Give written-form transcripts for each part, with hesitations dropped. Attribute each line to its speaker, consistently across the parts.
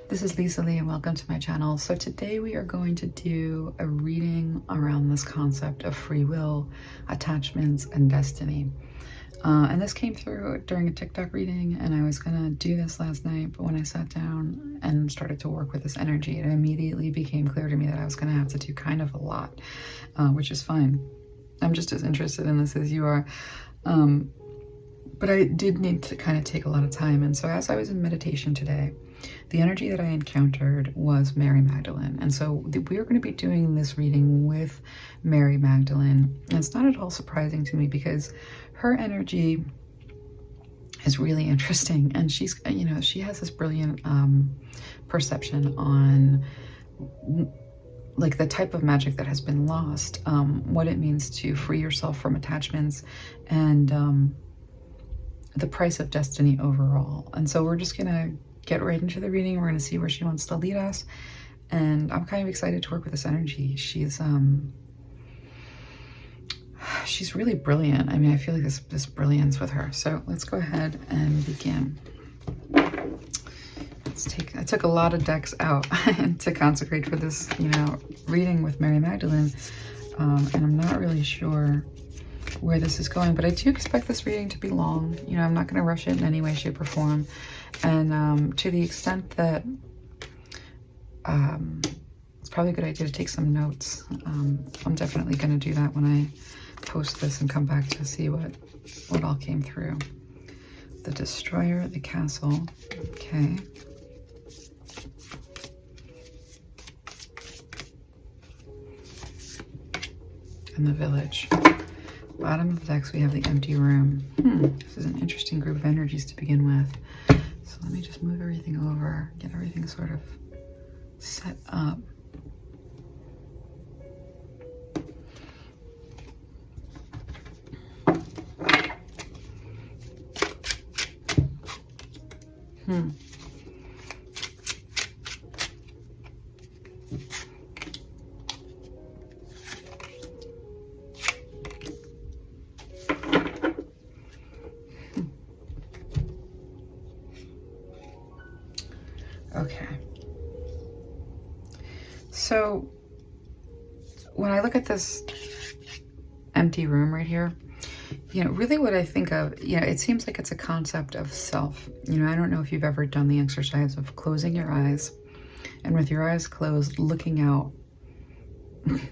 Speaker 1: This is Lisalee and welcome to my channel. So today we are going to do a reading around this concept of free will, attachments, and destiny. And this came through during a TikTok reading, and I was gonna do this last night, but when I sat down and started to work with this energy, it immediately became clear to me that I was gonna have to do kind of a lot, which is fine. I'm just as interested in this as you are. But I did need to kind of take a lot of time. And so as I was in meditation today, the energy that I encountered was Mary Magdalene. And so we're going to be doing this reading with Mary Magdalene. And it's not at all surprising to me because her energy is really interesting. And she's, you know, she has this brilliant perception on like the type of magic that has been lost, what it means to free yourself from attachments, and the price of destiny overall. And so we're just gonna get right into the reading. We're gonna see where she wants to lead us. And I'm kind of excited to work with this energy. She's really brilliant. I mean, I feel like this brilliance with her. So let's go ahead and begin. I took a lot of decks out to consecrate for this, you know, reading with Mary Magdalene. And I'm not really sure where this is going, but I do expect this reading to be long. You know, I'm not going to rush it in any way, shape, or form. And to the extent that it's probably a good idea to take some notes. I'm definitely going to do that when I post this and come back to see what all came through. The Destroyer, the Castle, okay. And the Village. Bottom of the decks, we have the Empty Room. This is an interesting group of energies to begin with. So let me just move everything over, get everything sort of set up. Okay, so when I look at this empty room right here, you know, really what I think of, you know, it seems like it's a concept of self. You know, I don't know if you've ever done the exercise of closing your eyes and with your eyes closed, looking out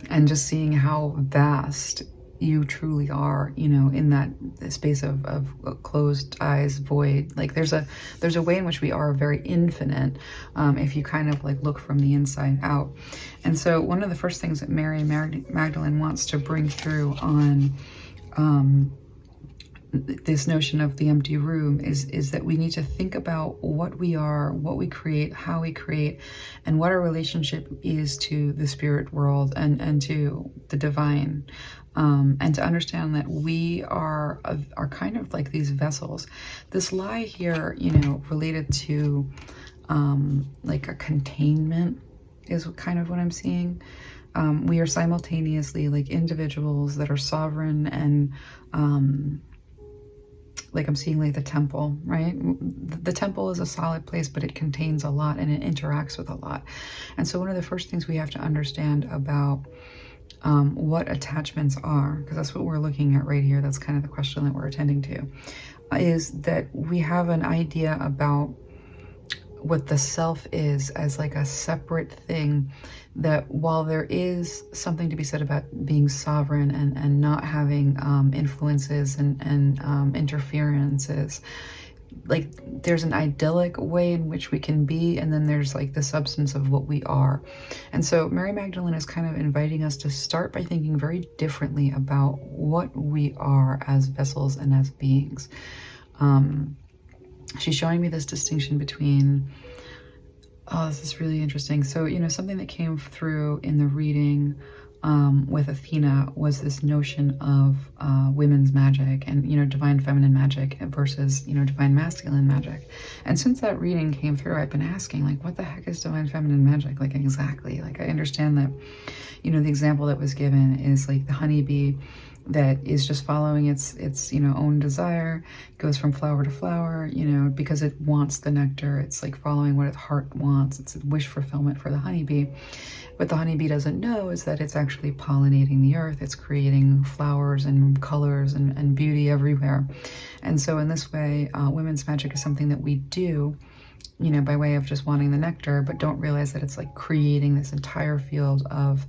Speaker 1: and just seeing how vast you truly are, you know, in that space of closed eyes, void. Like there's a way in which we are very infinite, if you kind of like look from the inside out. And so one of the first things that Mary Magdalene wants to bring through on this notion of the empty room is that we need to think about what we are, what we create, how we create, and what our relationship is to the spirit world and to the divine. And to understand that we are kind of like these vessels. This lie here, you know, related to like a containment is kind of what I'm seeing. We are simultaneously like individuals that are sovereign and like I'm seeing like the temple, right? The temple is a solid place, but it contains a lot and it interacts with a lot. And so one of the first things we have to understand about what attachments are, because that's what we're looking at right here, that's kind of the question that we're attending to, is that we have an idea about what the self is as like a separate thing, that while there is something to be said about being sovereign and not having influences and interferences, like there's an idyllic way in which we can be, and then there's like the substance of what we are. And so Mary Magdalene is kind of inviting us to start by thinking very differently about what we are as vessels and as beings. She's showing me this distinction between, oh, this is really interesting. So, you know, something that came through in the reading with Athena was this notion of women's magic and, you know, divine feminine magic versus, you know, divine masculine magic. And since that reading came through, I've been asking, like, what the heck is divine feminine magic? Like, exactly. Like, I understand that, you know, the example that was given is like the honeybee that is just following its own desire, goes from flower to flower, because it wants the nectar. It's like following what its heart wants. It's a wish fulfillment for the honeybee. What the honeybee doesn't know is that it's actually pollinating the earth. It's creating flowers and colors and beauty everywhere. And so in this way, women's magic is something that we do, by way of just wanting the nectar, but don't realize that it's like creating this entire field of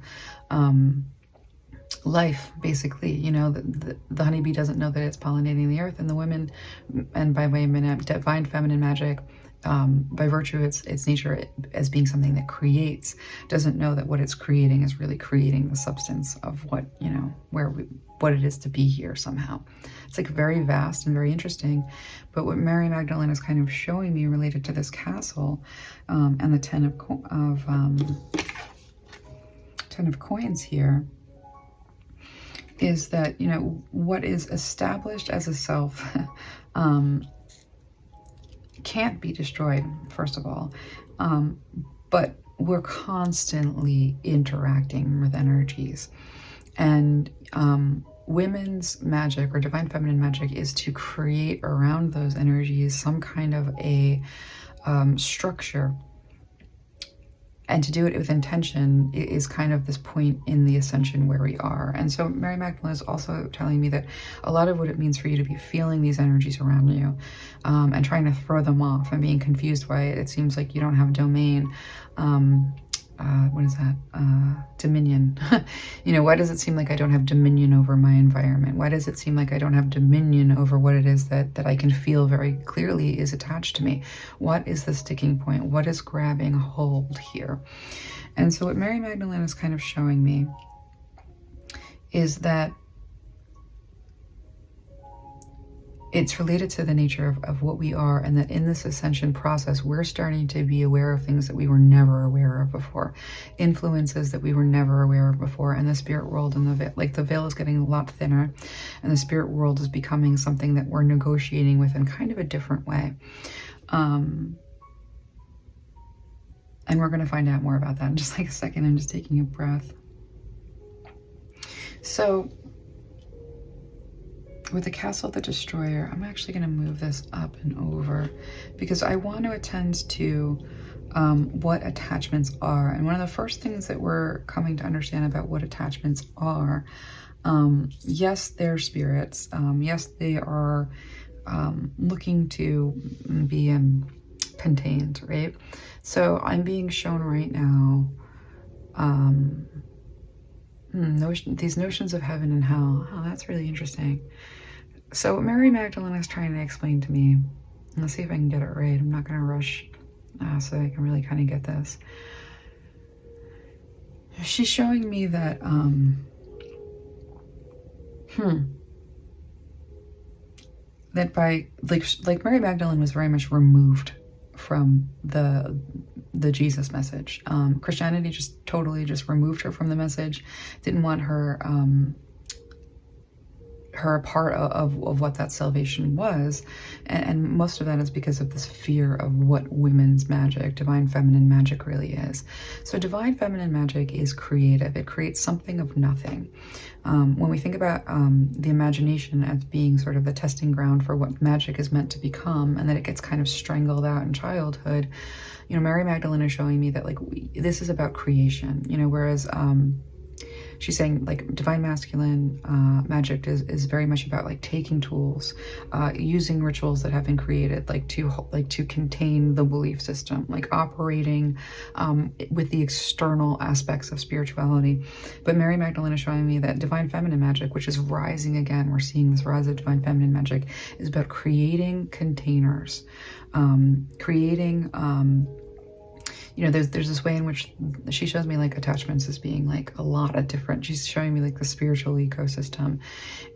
Speaker 1: life, basically. The honeybee doesn't know that it's pollinating the earth, and the women, and by way of divine feminine magic, by virtue of its nature as being something that creates, doesn't know that what it's creating is really creating the substance of what, what it is to be here somehow. It's like very vast and very interesting. But what Mary Magdalene is kind of showing me related to this castle, and the 10 of coins here, is that, what is established as a self can't be destroyed, first of all, but we're constantly interacting with energies. And women's magic, or divine feminine magic, is to create around those energies some kind of a structure. And to do it with intention is kind of this point in the ascension where we are. And so Mary Magdalene is also telling me that a lot of what it means for you to be feeling these energies around you, and trying to throw them off and being confused why it seems like you don't have domain. What is that? Dominion. Why does it seem like I don't have dominion over my environment? Why does it seem like I don't have dominion over what it is that I can feel very clearly is attached to me? What is the sticking point? What is grabbing hold here? And so what Mary Magdalene is kind of showing me is that it's related to the nature of what we are, and that in this ascension process, we're starting to be aware of things that we were never aware of before, influences that we were never aware of before. And the spirit world and the veil is getting a lot thinner, and the spirit world is becoming something that we're negotiating with in kind of a different way. And we're going to find out more about that in just like a second. I'm just taking a breath. So with the Castle of the Destroyer, I'm actually going to move this up and over because I want to attend to what attachments are. And one of the first things that we're coming to understand about what attachments are, yes, they're spirits. Yes, they are looking to be contained, right? So I'm being shown right now these notions of heaven and hell. Oh, that's really interesting. So what Mary Magdalene is trying to explain to me, let's see if I can get it right. I'm not going to rush so I can really kind of get this. She's showing me that that by like Mary Magdalene was very much removed from the Jesus message. Christianity just totally removed her from the message, didn't want her a part of what that salvation was, and most of that is because of this fear of what women's magic, divine feminine magic, really is. So divine feminine magic is creative. It creates something of nothing. When we think about the imagination as being sort of the testing ground for what magic is meant to become, and that it gets kind of strangled out in childhood, Mary Magdalene is showing me that this is about creation, whereas she's saying divine masculine magic is very much about taking tools, using rituals that have been created to contain the belief system, operating with the external aspects of spirituality. But Mary Magdalene is showing me that divine feminine magic, which is rising again, we're seeing this rise of divine feminine magic, is about creating containers, creating there's this way in which she shows me attachments as being a lot of different, she's showing me the spiritual ecosystem,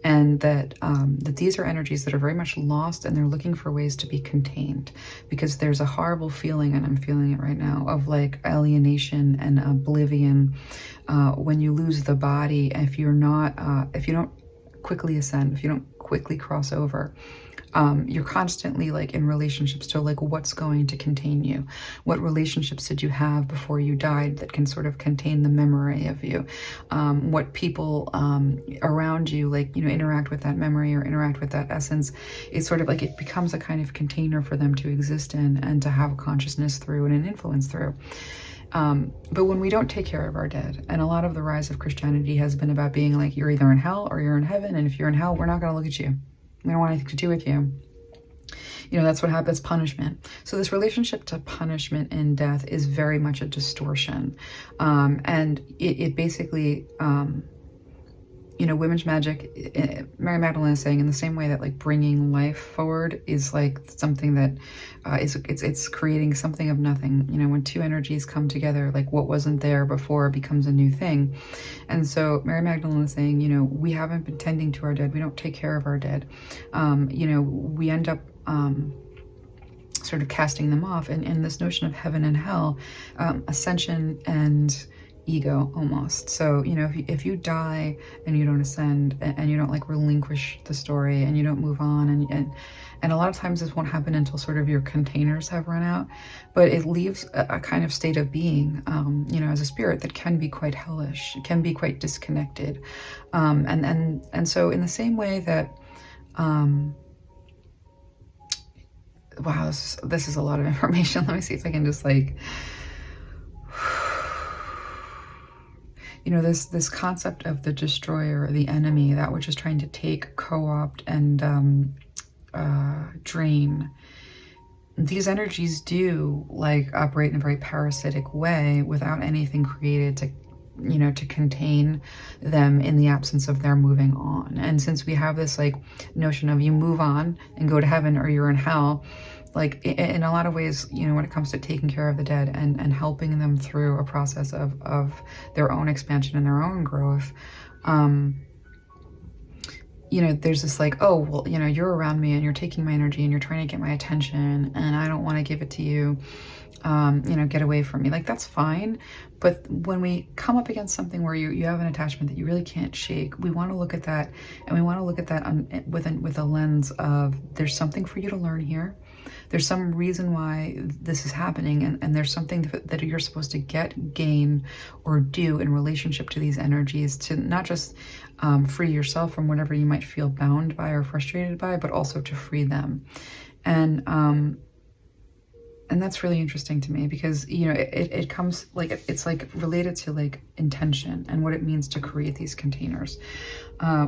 Speaker 1: and that that these are energies that are very much lost, and they're looking for ways to be contained, because there's a horrible feeling, and I'm feeling it right now, of alienation and oblivion when you lose the body. If you're not if you don't quickly ascend, if you don't quickly cross over, you're constantly like in relationships to like what's going to contain you. What relationships did you have before you died that can sort of contain the memory of you? What people around you, like, you know, interact with that memory or interact with that essence. It's sort of like it becomes a kind of container for them to exist in and to have a consciousness through and an influence through. But when we don't take care of our dead, and a lot of the rise of Christianity has been about being like, you're either in hell or you're in heaven, and if you're in hell, we're not going to look at you. We don't want anything to do with you. You know, that's what happens, punishment. So this relationship to punishment and death is very much a distortion. And it basically, you know, women's magic, Mary Magdalene is saying, in the same way that like bringing life forward is like something that it's creating something of nothing. You know, when two energies come together, like what wasn't there before becomes a new thing. And so Mary Magdalene is saying, you know, we haven't been tending to our dead. We don't take care of our dead. You know, we end up sort of casting them off. And this notion of heaven and hell, ascension and ego almost. So, you know, if you die and you don't ascend and you don't like relinquish the story and you don't move on, and a lot of times this won't happen until sort of your containers have run out, but it leaves a kind of state of being, you know, as a spirit that can be quite hellish. It can be quite disconnected. And so in the same way that, wow, this is a lot of information. Let me see if I can just like, you know, this concept of the destroyer, the enemy, that which is trying to take, co-opt, and drain. These energies do like operate in a very parasitic way without anything created to, you know, to contain them in the absence of their moving on. And since we have this like notion of you move on and go to heaven or you're in hell, like in a lot of ways, you know, when it comes to taking care of the dead and helping them through a process of their own expansion and their own growth, you know, there's this like, oh, well, you know, you're around me and you're taking my energy and you're trying to get my attention and I don't want to give it to you, you know, get away from me. Like, that's fine. But when we come up against something where you have an attachment that you really can't shake, we want to look at that, and we want to look at that with a lens of, there's something for you to learn here. There's some reason why this is happening, and there's something that you're supposed to gain, or do in relationship to these energies, to not just free yourself from whatever you might feel bound by or frustrated by, but also to free them. And that's really interesting to me, because, you know, it comes like, it's like related to like intention and what it means to create these containers.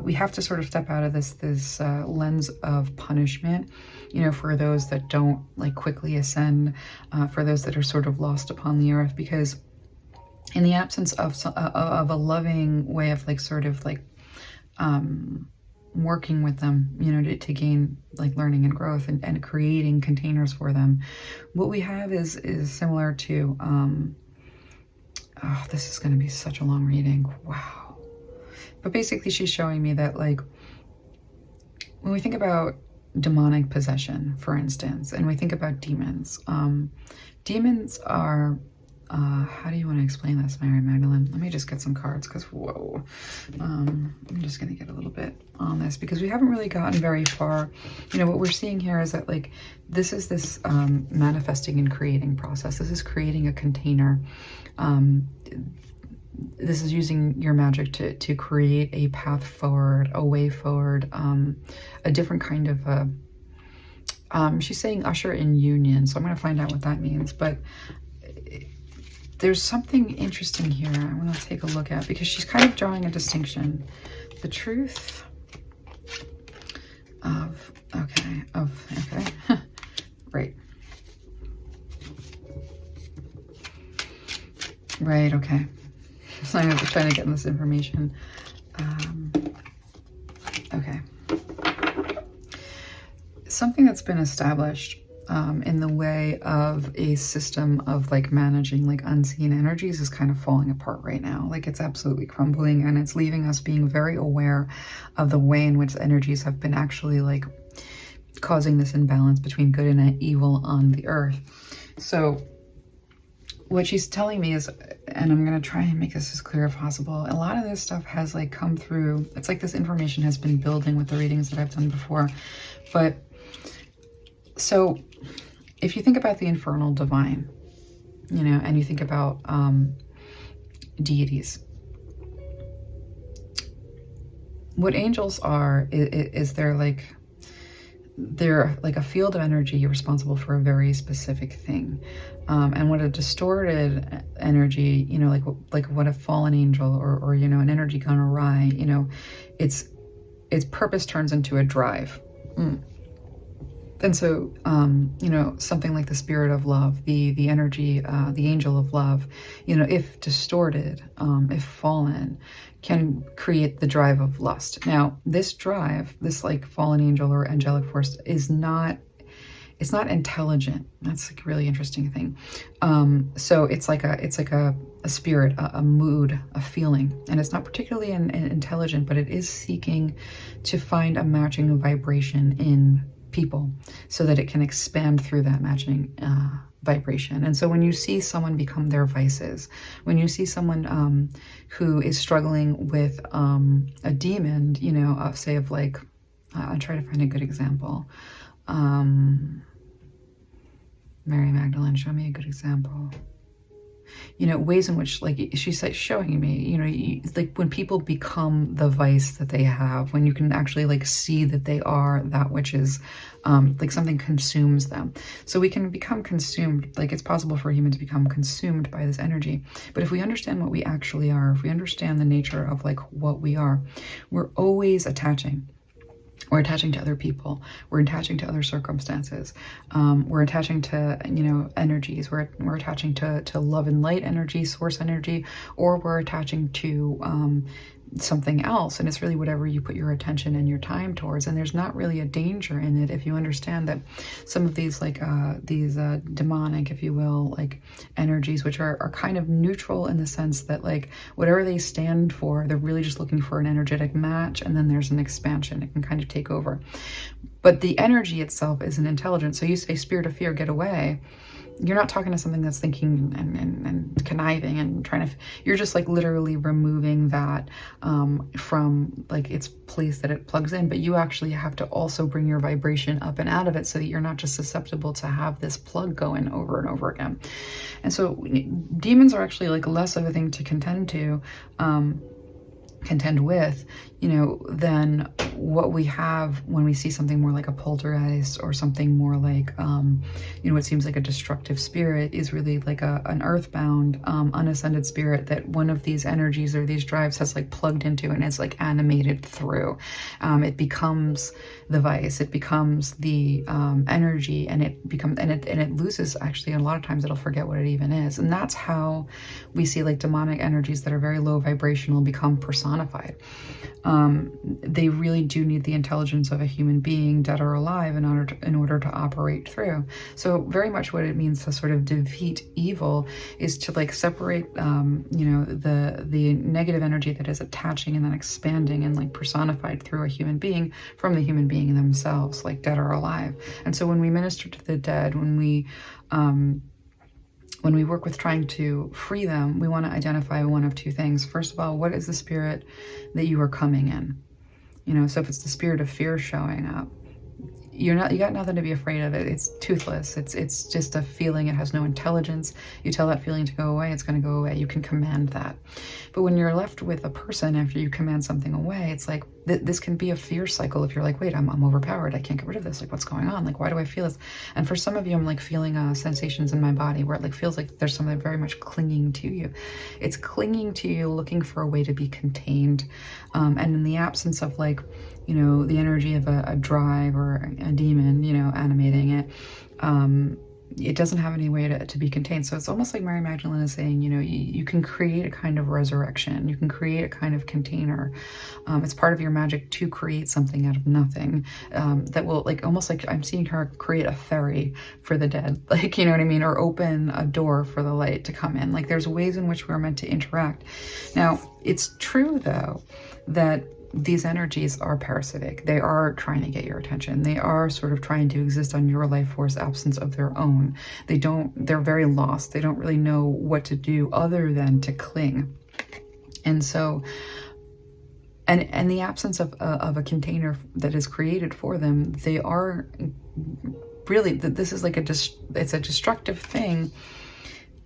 Speaker 1: We have to sort of step out of this lens of punishment, you know, for those that don't like quickly ascend, for those that are sort of lost upon the earth, because in the absence of a loving way of like sort of like working with them, you know, to gain like learning and growth, and creating containers for them, what we have is similar to oh, this is going to be such a long reading, wow. But basically she's showing me that, like, when we think about demonic possession, for instance, and we think about demons, demons are how do you want to explain this, Mary Magdalene? Let me just get some cards, because whoa, I'm just going to get a little bit on this, because we haven't really gotten very far. You know, what we're seeing here is that, like, this is this manifesting and creating process. This is creating a container. This is using your magic to create a path forward, a way forward, a different kind of, she's saying usher in union, so I'm going to find out what that means. But there's something interesting here I want to take a look at, because she's kind of drawing a distinction. The truth of, okay, right. Right, okay. So I'm trying to get this information. Okay. Something that's been established in the way of a system of like managing like unseen energies is kind of falling apart right now. Like, it's absolutely crumbling, and it's leaving us being very aware of the way in which energies have been actually like causing this imbalance between good and evil on the earth. So what she's telling me is, and I'm going to try and make this as clear as possible, a lot of this stuff has like come through. It's like this information has been building with the readings that I've done before, but So if you think about the infernal divine, you know, and you think about deities, what angels are is they're like a field of energy responsible for a very specific thing. And what a distorted energy, you know, like what a fallen angel or you know, an energy gone awry, you know, its purpose turns into a drive. And so, you know, something like the spirit of love, the energy, the angel of love, you know, if distorted, if fallen, can create the drive of lust. Now, this drive, this like fallen angel or angelic force is not, it's not intelligent. That's like a really interesting thing. So it's like a spirit, a mood, a feeling, and it's not particularly intelligent, but it is seeking to find a matching vibration in people so that it can expand through that matching vibration. And so when you see someone become their vices, when you see someone who is struggling with a demon, you know, say of like, I'll try to find a good example. Mary Magdalene, show me a good example. You know, ways in which, like, she's like showing me, you know, like when people become the vice that they have, when you can actually like see that they are that which is like something consumes them. So we can become consumed, like it's possible for a human to become consumed by this energy. But if we understand what we actually are, if we understand the nature of like what we are, we're always attaching. We're attaching to other people. We're attaching to other circumstances. We're attaching to, you know, energies. We're attaching to love and light energy, source energy, or we're attaching to something else. And it's really whatever you put your attention and your time towards. And there's not really a danger in it if you understand that some of these like these demonic, if you will, like energies, which are kind of neutral in the sense that like whatever they stand for, they're really just looking for an energetic match, and then there's an expansion. It can kind of take over. But the energy itself isn't intelligent. So you say, spirit of fear, get away. You're not talking to something that's thinking and conniving and trying to, you're just like literally removing that from like its place that it plugs in. But you actually have to also bring your vibration up and out of it so that you're not just susceptible to have this plug going over and over again. And so demons are actually like less of a thing to contend with, you know, than what we have when we see something more like a poltergeist or something more like, you know, what seems like a destructive spirit is really like an earthbound, unascended spirit that one of these energies or these drives has like plugged into and is like animated through. It becomes the vice, it becomes the energy, and it becomes, and it loses, actually, a lot of times it'll forget what it even is. And that's how we see like demonic energies that are very low vibrational become personified. They really do need the intelligence of a human being, dead or alive, in order to operate through. So very much what it means to sort of defeat evil is to like separate, you know, the negative energy that is attaching and then expanding and like personified through a human being from the human being themselves, like dead or alive. And so when we minister to the dead, when we work with trying to free them, we want to identify one of two things. First of all, what is the spirit that you are coming in? You know, so if it's the spirit of fear showing up, you got nothing to be afraid of. It's toothless. It's just a feeling. It has no intelligence. You tell that feeling to go away, it's going to go away. You can command that. But when you're left with a person after you command something away, it's like this can be a fear cycle. If you're like, wait, I'm overpowered. I can't get rid of this. Like, what's going on? Like, why do I feel this? And for some of you, I'm like feeling sensations in my body where it like feels like there's something very much clinging to you. It's clinging to you, looking for a way to be contained. And in the absence of like, you know, the energy of a drive or a demon, you know, animating it, it doesn't have any way to be contained. So it's almost like Mary Magdalene is saying, you know, you can create a kind of resurrection. You can create a kind of container. It's part of your magic to create something out of nothing that will, like, almost like I'm seeing her create a ferry for the dead, like, you know what I mean? Or open a door for the light to come in. Like, there's ways in which we're meant to interact. Now, it's true, though, that these energies are parasitic. They are trying to get your attention. They are sort of trying to exist on your life force absence of their own. They're very lost. They don't really know what to do other than to cling. And so, and the absence of a container that is created for them, they are really, this is like it's a destructive thing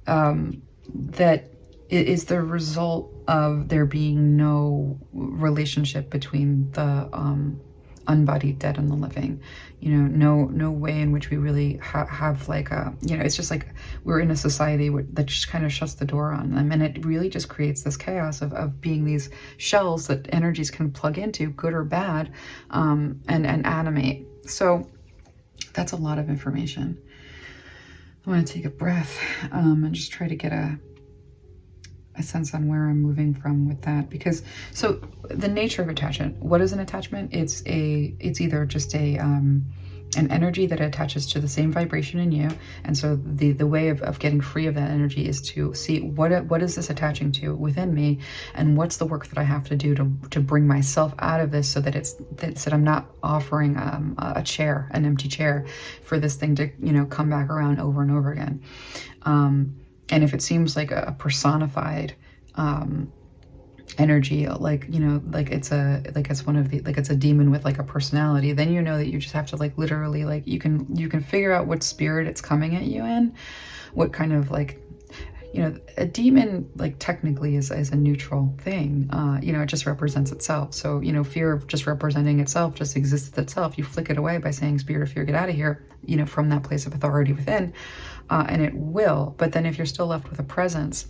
Speaker 1: that is the result of there being no relationship between the unbodied dead and the living. You know, no way in which we really have like a, you know, it's just like we're in a society that just kind of shuts the door on them, and it really just creates this chaos of being these shells that energies can plug into, good or bad, and animate. So that's a lot of information. I want to take a breath and just try to get a sense on where I'm moving from with that, because so the nature of attachment, what is an attachment? It's either just an energy that attaches to the same vibration in you, and so the way of getting free of that energy is to see what is this attaching to within me, and what's the work that I have to do to bring myself out of this, so that I'm not offering a chair, an empty chair, for this thing to, you know, come back around over and over again. And if it seems like a personified energy, like, you know, like it's a demon with like a personality, then you know that you just have to like literally, like, you can figure out what spirit it's coming at you in, what kind of, like, you know, a demon, like, technically is a neutral thing. You know, it just represents itself. So, you know, fear of just representing itself just exists itself. You flick it away by saying, spirit of fear, get out of here, you know, from that place of authority within, and it will. But then if you're still left with a presence,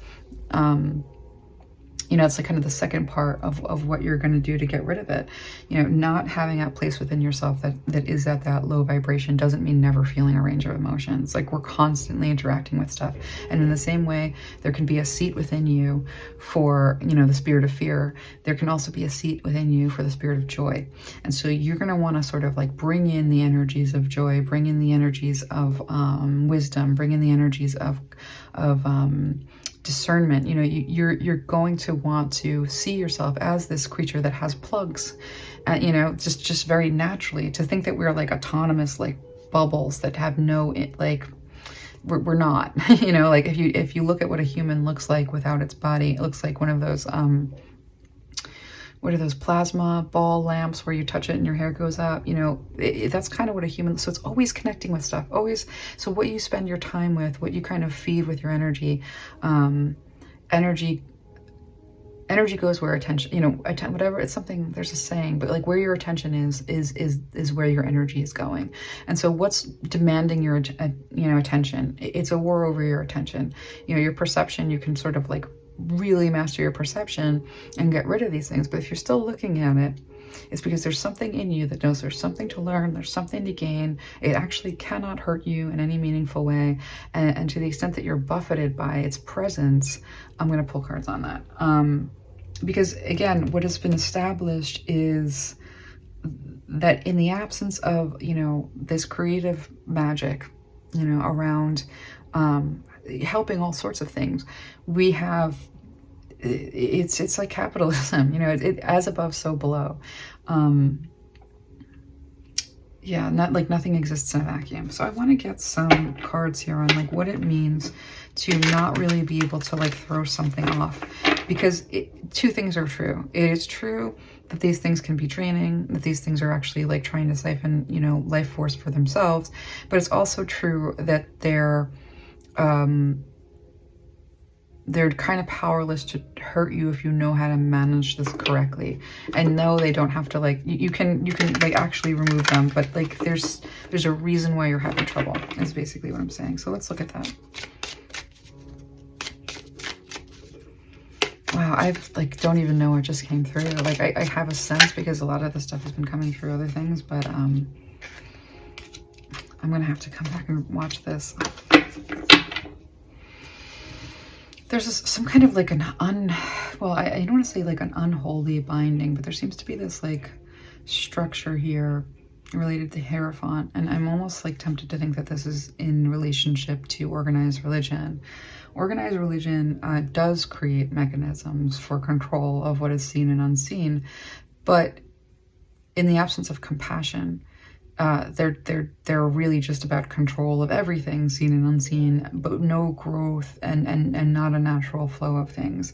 Speaker 1: you know, it's like kind of the second part of what you're going to do to get rid of it. You know, not having that place within yourself that is at that low vibration doesn't mean never feeling a range of emotions. Like, we're constantly interacting with stuff. And in the same way, there can be a seat within you for, you know, the spirit of fear. There can also be a seat within you for the spirit of joy. And so you're going to want to sort of like bring in the energies of joy, bring in the energies of wisdom, bring in the energies of discernment. You know, you're going to want to see yourself as this creature that has plugs, you know, just very naturally. To think that we're like autonomous, like bubbles that have no, like, we're not. You know, like if you look at what a human looks like without its body, it looks like one of those what are those plasma ball lamps where you touch it and your hair goes up? You know, that's kind of what a human, so it's always connecting with stuff, always. So what you spend your time with, what you kind of feed with your energy, energy goes where attention, you know, whatever, it's something, there's a saying, but like where your attention is where your energy is going. And so what's demanding your, you know, attention? It's a war over your attention. You know, your perception, you can sort of like really master your perception and get rid of these things. But if you're still looking at it, it's because there's something in you that knows there's something to learn, there's something to gain. It actually cannot hurt you in any meaningful way. And to the extent that you're buffeted by its presence, I'm going to pull cards on that. Because again, what has been established is that in the absence of, you know, this creative magic, you know, around helping all sorts of things, we have, it's like capitalism, you know, it as above, so below. Yeah, not like nothing exists in a vacuum. So I want to get some cards here on like what it means to not really be able to like throw something off, because two things are true. It is true that these things can be draining, that these things are actually like trying to siphon, you know, life force for themselves, but it's also true that they're kind of powerless to hurt you if you know how to manage this correctly. And no, they don't have to, like, you can like actually remove them, but like there's a reason why you're having trouble, is basically what I'm saying. So let's look at that. Wow, I've like don't even know what just came through. Like I have a sense, because a lot of the stuff has been coming through other things, but I'm gonna have to come back and watch this. There's some kind of like I don't want to say like an unholy binding, but there seems to be this like structure here related to Hierophant, and I'm almost like tempted to think that this is in relationship to organized religion. Organized religion does create mechanisms for control of what is seen and unseen, but in the absence of compassion, they're really just about control of everything, seen and unseen, but no growth and not a natural flow of things.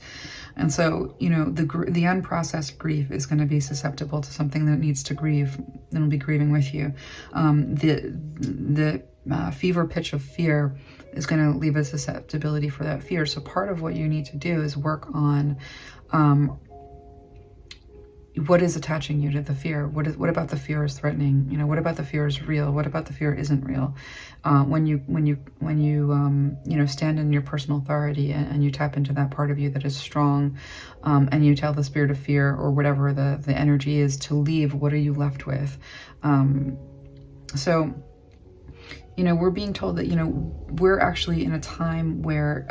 Speaker 1: And so, you know, the unprocessed grief is going to be susceptible to something that needs to grieve, and it'll be grieving with you. The fever pitch of fear is going to leave a susceptibility for that fear. So part of what you need to do is work on what is attaching you to the fear. What about the fear is threatening? You know, what about the fear is real? What about the fear isn't real? When you you know, stand in your personal authority and you tap into that part of you that is strong, and you tell the spirit of fear or whatever the energy is to leave, what are you left with? So, you know, we're being told that, you know, we're actually in a time where,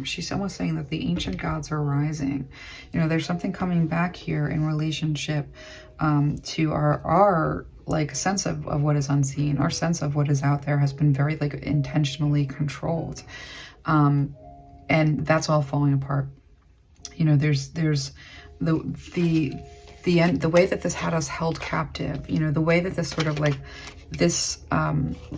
Speaker 1: she's almost saying that the ancient gods are rising. You know, there's something coming back here in relationship to our like sense of what is unseen. Our sense of what is out there has been very like intentionally controlled. And that's all falling apart. You know, there's the way that this had us held captive, you know, the way that this sort of like this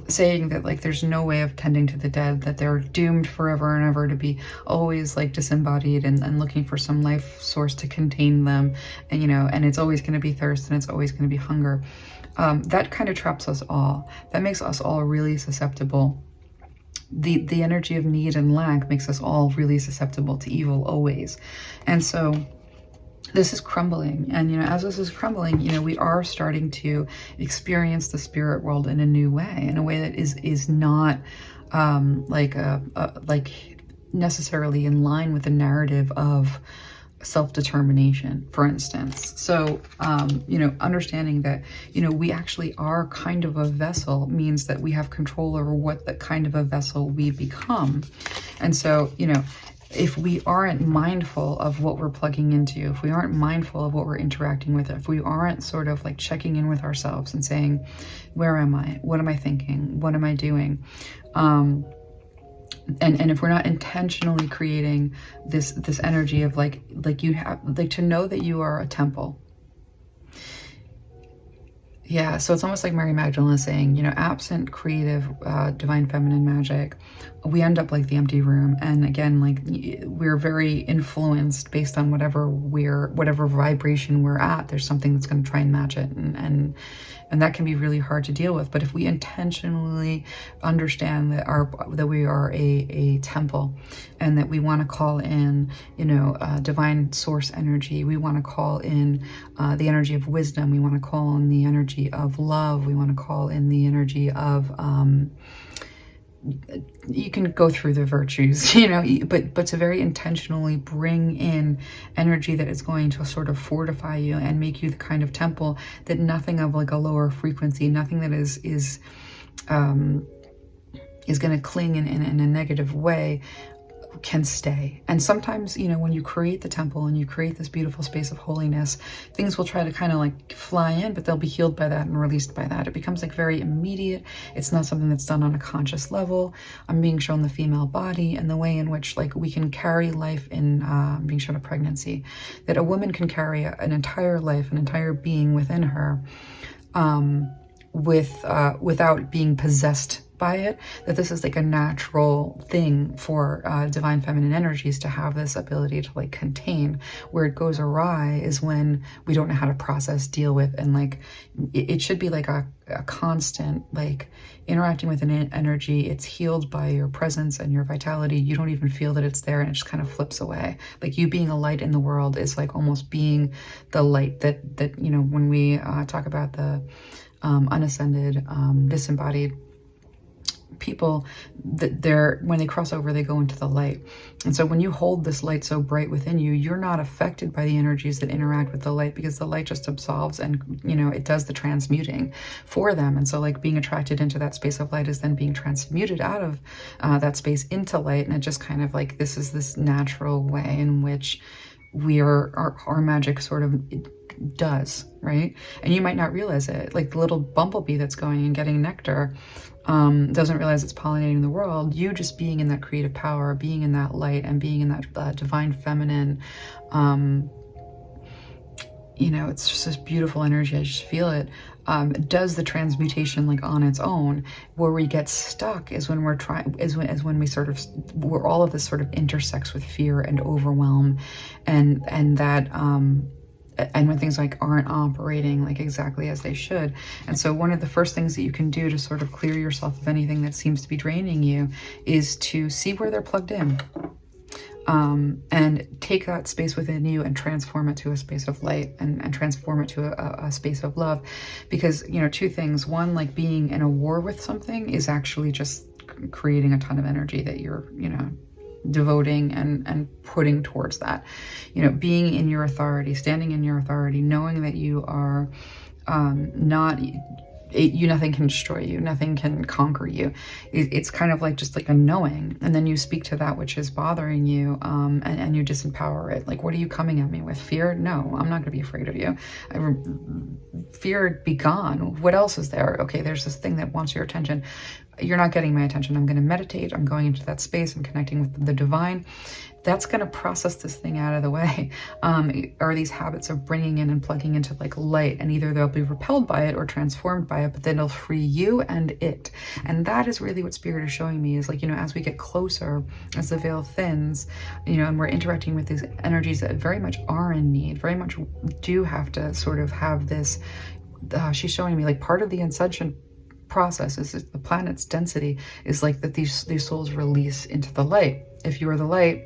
Speaker 1: saying that like there's no way of tending to the dead, that they're doomed forever and ever to be always like disembodied and looking for some life source to contain them, and you know, and it's always going to be thirst and it's always going to be hunger. That kind of traps us all. That makes us all really susceptible. The energy of need and lack makes us all really susceptible to evil always. And so this is crumbling, and you know, as this is crumbling, you know, we are starting to experience the spirit world in a new way, in a way that is not like necessarily in line with the narrative of self-determination, for instance. So you know, understanding that, you know, we actually are kind of a vessel means that we have control over what the kind of a vessel we become. And so, you know, if we aren't mindful of what we're plugging into, if we aren't mindful of what we're interacting with, if we aren't sort of like checking in with ourselves and saying, where am I? What am I thinking? What am I doing? And if we're not intentionally creating this energy of like you have, like, to know that you are a temple. Yeah, so it's almost like Mary Magdalene is saying, you know, absent creative, divine feminine magic, we end up like the empty room. And again, like, we're very influenced based on whatever vibration we're at. There's something that's going to try and match it, and that can be really hard to deal with. But if we intentionally understand that we are a temple, and that we want to call in, you know, divine source energy, we want to call in the energy of wisdom, we want to call in the energy of love, we want to call in the energy of you can go through the virtues, you know, but to very intentionally bring in energy that is going to sort of fortify you and make you the kind of temple that nothing of like a lower frequency, nothing that is going to cling in a negative way can stay. And sometimes, you know, when you create the temple and you create this beautiful space of holiness, things will try to kind of like fly in, but they'll be healed by that and released by that. It becomes like very immediate. It's not something that's done on a conscious level. I'm being shown the female body and the way in which like we can carry life in being shown a pregnancy, that a woman can carry an entire life, an entire being within her, without being possessed by it, that this is like a natural thing for divine feminine energies to have this ability to like contain. Where it goes awry is when we don't know how to process, deal with, and like it should be like a constant like interacting with an energy. It's healed by your presence and your vitality. You don't even feel that it's there, and it just kind of flips away. Like you being a light in the world is like almost being the light that you know, when we talk about the unascended, disembodied people, that when they cross over, they go into the light. And so when you hold this light so bright within you, you're not affected by the energies that interact with the light, because the light just absolves and, you know, it does the transmuting for them. And so like being attracted into that space of light is then being transmuted out of that space into light. And it just kind of like, this is this natural way in which our magic sort of does, right? And you might not realize it. Like the little bumblebee that's going and getting nectar doesn't realize it's pollinating the world. You just being in that creative power, being in that light, and being in that divine feminine, you know, it's just this beautiful energy. I just feel it. does the transmutation like on its own. Where we get stuck is when we're when we sort of, where all of this sort of intersects with fear and overwhelm, and that and when things like aren't operating like exactly as they should. And so one of the first things that you can do to sort of clear yourself of anything that seems to be draining you is to see where they're plugged in. And take that space within you and transform it to a space of light, and transform it to a space of love. Because, you know, two things. One, like being in a war with something is actually just creating a ton of energy that you're, you know, devoting and putting towards that. You know, being in your authority, standing in your authority, knowing that you are nothing can destroy you, nothing can conquer you. It's kind of like just like a knowing, and then you speak to that which is bothering you, and you disempower it. Like, what are you coming at me with? Fear? No, I'm not going to be afraid of you. Fear, be gone. What else is there? Okay, there's this thing that wants your attention. You're not getting my attention. I'm going to meditate. I'm going into that space. I'm connecting with the divine. That's going to process this thing out of the way. Are these habits of bringing in and plugging into like light, and either they'll be repelled by it or transformed by it, but then it'll free you and it. And that is really what Spirit is showing me, is like, you know, as we get closer, as the veil thins, you know, and we're interacting with these energies that very much are in need, very much do have to sort of have this, she's showing me like part of the ascension process is the planet's density is like that these souls release into the light. If you are the light,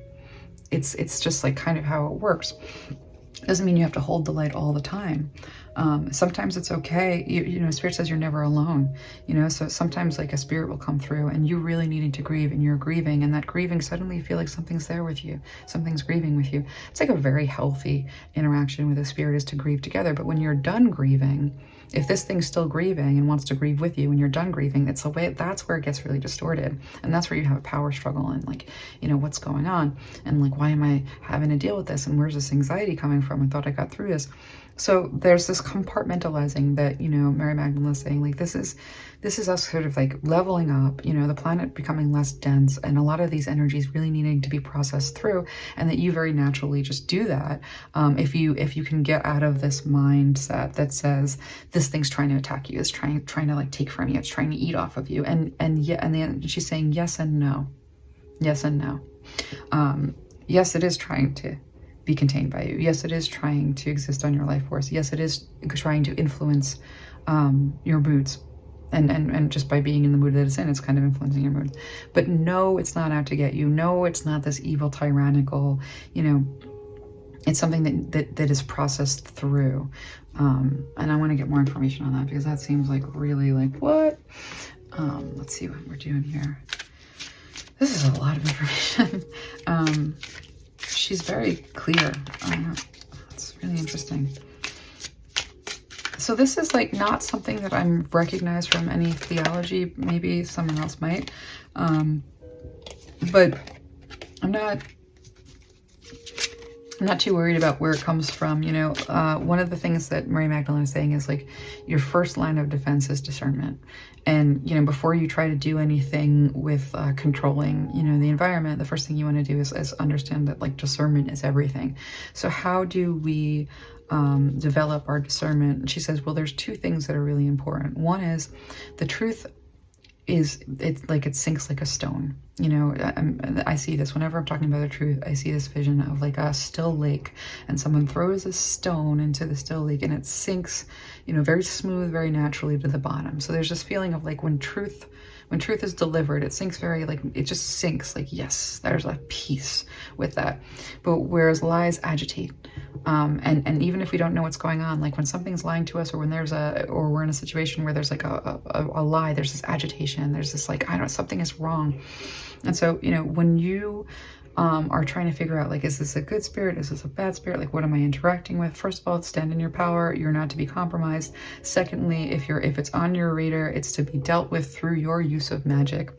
Speaker 1: it's just like kind of how it works. Doesn't mean you have to hold the light all the time. Sometimes it's okay. You know, Spirit says you're never alone, you know, so sometimes like a spirit will come through and you really needing to grieve, and you're grieving, and that grieving, suddenly you feel like something's there with you. Something's grieving with you. It's like a very healthy interaction with a spirit, is to grieve together. But when you're done grieving, if this thing's still grieving and wants to grieve with you when you're done grieving, it's the way, that's where it gets really distorted. And that's where you have a power struggle, and like, you know, what's going on? And like, why am I having to deal with this? And where's this anxiety coming from? I thought I got through this. So there's this compartmentalizing that, you know, Mary Magdalene is saying, like, this is us sort of like leveling up, you know, the planet becoming less dense, and a lot of these energies really needing to be processed through, and that you very naturally just do that. If you can get out of this mindset that says this thing's trying to attack you, it's trying to like take from you, it's trying to eat off of you, and then she's saying yes and no, yes and no. Yes, it is trying to be contained by you. Yes, it is trying to exist on your life force. Yes, it is trying to influence your moods. And just by being in the mood that it's in, it's kind of influencing your moods. But no, it's not out to get you. No, it's not this evil, tyrannical, you know, it's something that is processed through. And I want to get more information on that, because that seems like really like, what? Let's see what we're doing here. This is a lot of information. She's very clear. It's really interesting. So this is like not something that I'm recognized from any theology. Maybe someone else might. But I'm not too worried about where it comes from. You know, one of the things that Mary Magdalene is saying is like, your first line of defense is discernment. And, you know, before you try to do anything with controlling, you know, the environment, the first thing you want to do is understand that like discernment is everything. So how do we develop our discernment? And she says, well, there's two things that are really important. One is the truth is, it's like it sinks like a stone. You know, I see this whenever I'm talking about the truth. I see this vision of like a still lake, and someone throws a stone into the still lake, and it sinks, you know, very smooth, very naturally to the bottom. So there's this feeling of like when truth is delivered, it sinks very, like, it just sinks, like, yes, there's a peace with that. But whereas lies agitate, and even if we don't know what's going on, like when something's lying to us, or when or we're in a situation where there's like a lie, there's this agitation, there's this like, I don't know, something is wrong. And so, you know, when you are trying to figure out, like, is this a good spirit? Is this a bad spirit? Like, what am I interacting with? First of all, stand in your power. You're not to be compromised. Secondly, if it's on your radar, it's to be dealt with through your use of magic.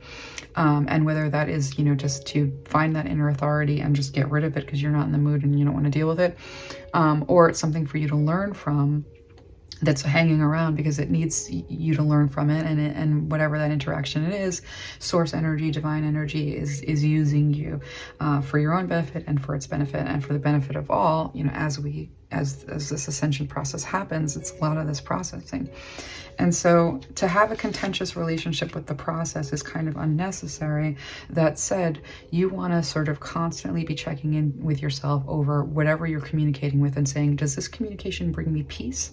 Speaker 1: And whether that is, you know, just to find that inner authority and just get rid of it because you're not in the mood and you don't want to deal with it, or it's something for you to learn from, that's hanging around because it needs you to learn from it, and whatever that interaction it is, source energy, divine energy is using you for your own benefit and for its benefit and for the benefit of all, you know, as we as this ascension process happens, it's a lot of this processing. And so to have a contentious relationship with the process is kind of unnecessary. That said, you want to sort of constantly be checking in with yourself over whatever you're communicating with and saying, does this communication bring me peace?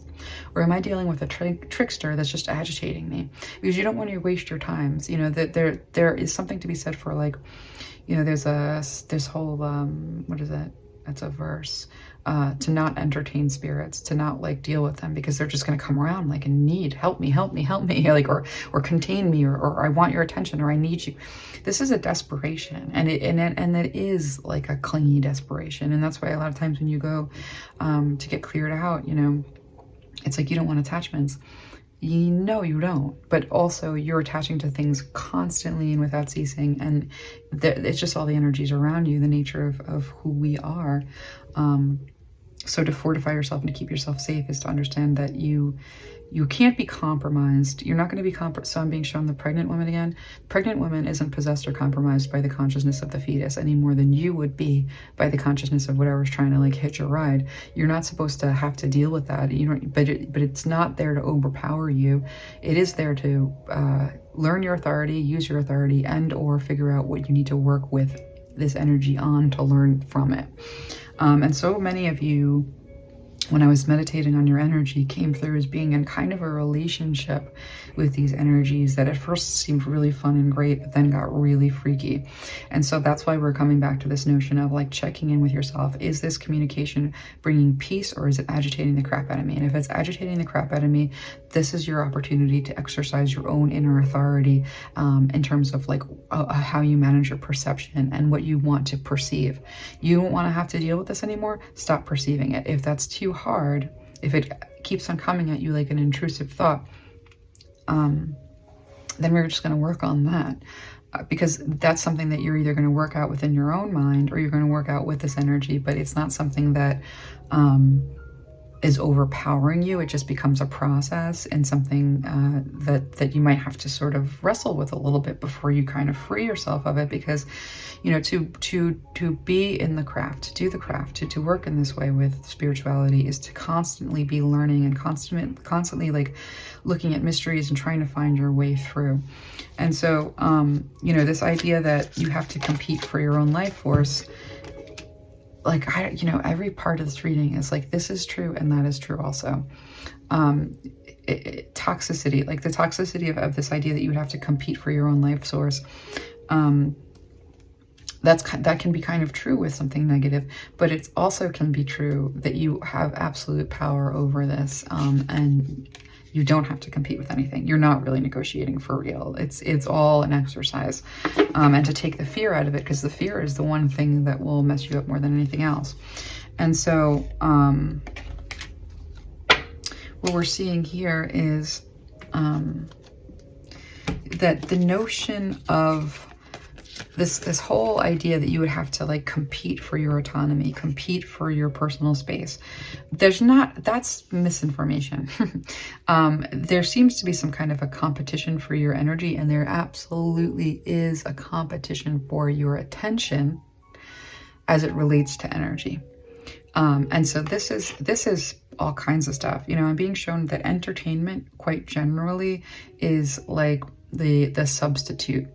Speaker 1: Or am I dealing with a trickster that's just agitating me? Because you don't want to waste your times. You know, that there is something to be said for, like, you know, there's this whole, what is it? It's a verse. To not entertain spirits, to not like deal with them, because they're just going to come around like in need. Help me, help me, help me, like, or contain me, or I want your attention, or I need you. This is a desperation, and it is like a clingy desperation. And that's why a lot of times when you go to get cleared out, you know, it's like you don't want attachments. You know you don't, but also you're attaching to things constantly and without ceasing, and it's just all the energies around you, the nature of who we are. So to fortify yourself and to keep yourself safe is to understand that you can't be compromised. You're not going to be so I'm being shown the pregnant woman again. Pregnant woman isn't possessed or compromised by the consciousness of the fetus any more than you would be by the consciousness of whatever's trying to like hitch a ride. You're not supposed to have to deal with that. You don't, but it's not there to overpower you. It is there to learn your authority, use your authority, and or figure out what you need to work with this energy on to learn from it. And so many of you, when I was meditating on your energy, came through as being in kind of a relationship with these energies that at first seemed really fun and great, but then got really freaky. And so that's why we're coming back to this notion of like checking in with yourself. Is this communication bringing peace, or is it agitating the crap out of me? And if it's agitating the crap out of me, this is your opportunity to exercise your own inner authority in terms of like how you manage your perception and what you want to perceive. You don't want to have to deal with this anymore. Stop perceiving it. If that's too hard, if it keeps on coming at you like an intrusive thought, then we're just going to work on that, because that's something that you're either going to work out within your own mind, or you're going to work out with this energy, but it's not something that is overpowering you. It just becomes a process and something that you might have to sort of wrestle with a little bit before you kind of free yourself of it. Because, you know, to be in the craft, to do the craft, to work in this way with spirituality is to constantly be learning and constantly like looking at mysteries and trying to find your way through. And so, you know, this idea that you have to compete for your own life force, like, you know, every part of this reading is like, this is true and that is true also. Toxicity, like the toxicity of this idea that you would have to compete for your own life source, that can be kind of true with something negative, but it also can be true that you have absolute power over this, and you don't have to compete with anything. You're not really negotiating for real. It's all an exercise. And to take the fear out of it, because the fear is the one thing that will mess you up more than anything else. And so what we're seeing here is that the notion of this whole idea that you would have to like compete for your autonomy, compete for your personal space. That's misinformation. There seems to be some kind of a competition for your energy, and there absolutely is a competition for your attention as it relates to energy. And so this is all kinds of stuff. You know, I'm being shown that entertainment quite generally is like the substitute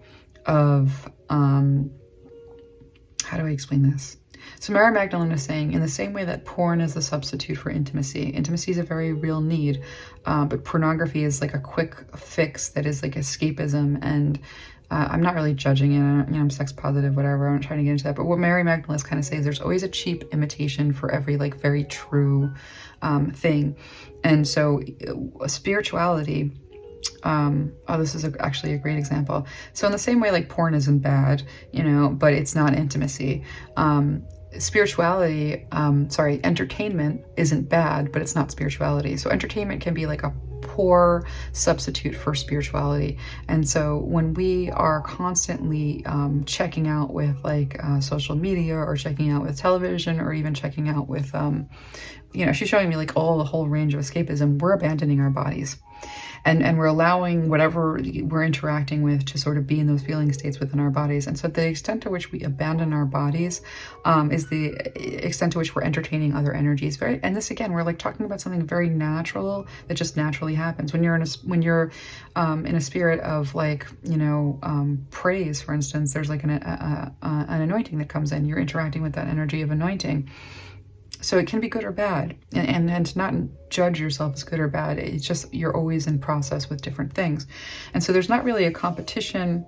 Speaker 1: of how do I explain this? So Mary Magdalene is saying, in the same way that porn is the substitute for intimacy, intimacy is a very real need, but pornography is like a quick fix that is like escapism. And I'm not really judging it. You know, I'm sex positive, whatever. I'm not trying to get into that. But what Mary Magdalene is kind of saying is there's always a cheap imitation for every like very true thing. And so spirituality, this is actually a great example. So in the same way, like porn isn't bad, you know, but it's not intimacy. Entertainment isn't bad, but it's not spirituality. So entertainment can be like a poor substitute for spirituality. And so when we are constantly checking out with like social media, or checking out with television, or even checking out with, you know, she's showing me like the whole range of escapism, we're abandoning our bodies. and we're allowing whatever we're interacting with to sort of be in those feeling states within our bodies. And so the extent to which we abandon our bodies is the extent to which we're entertaining other energies. And this, again, we're like talking about something very natural that just naturally happens when you're in a spirit of, like, you know, praise, for instance. There's like an anointing that comes in. You're interacting with that energy of anointing. So it can be good or bad, and to not judge yourself as good or bad. It's just, you're always in process with different things. And so there's not really a competition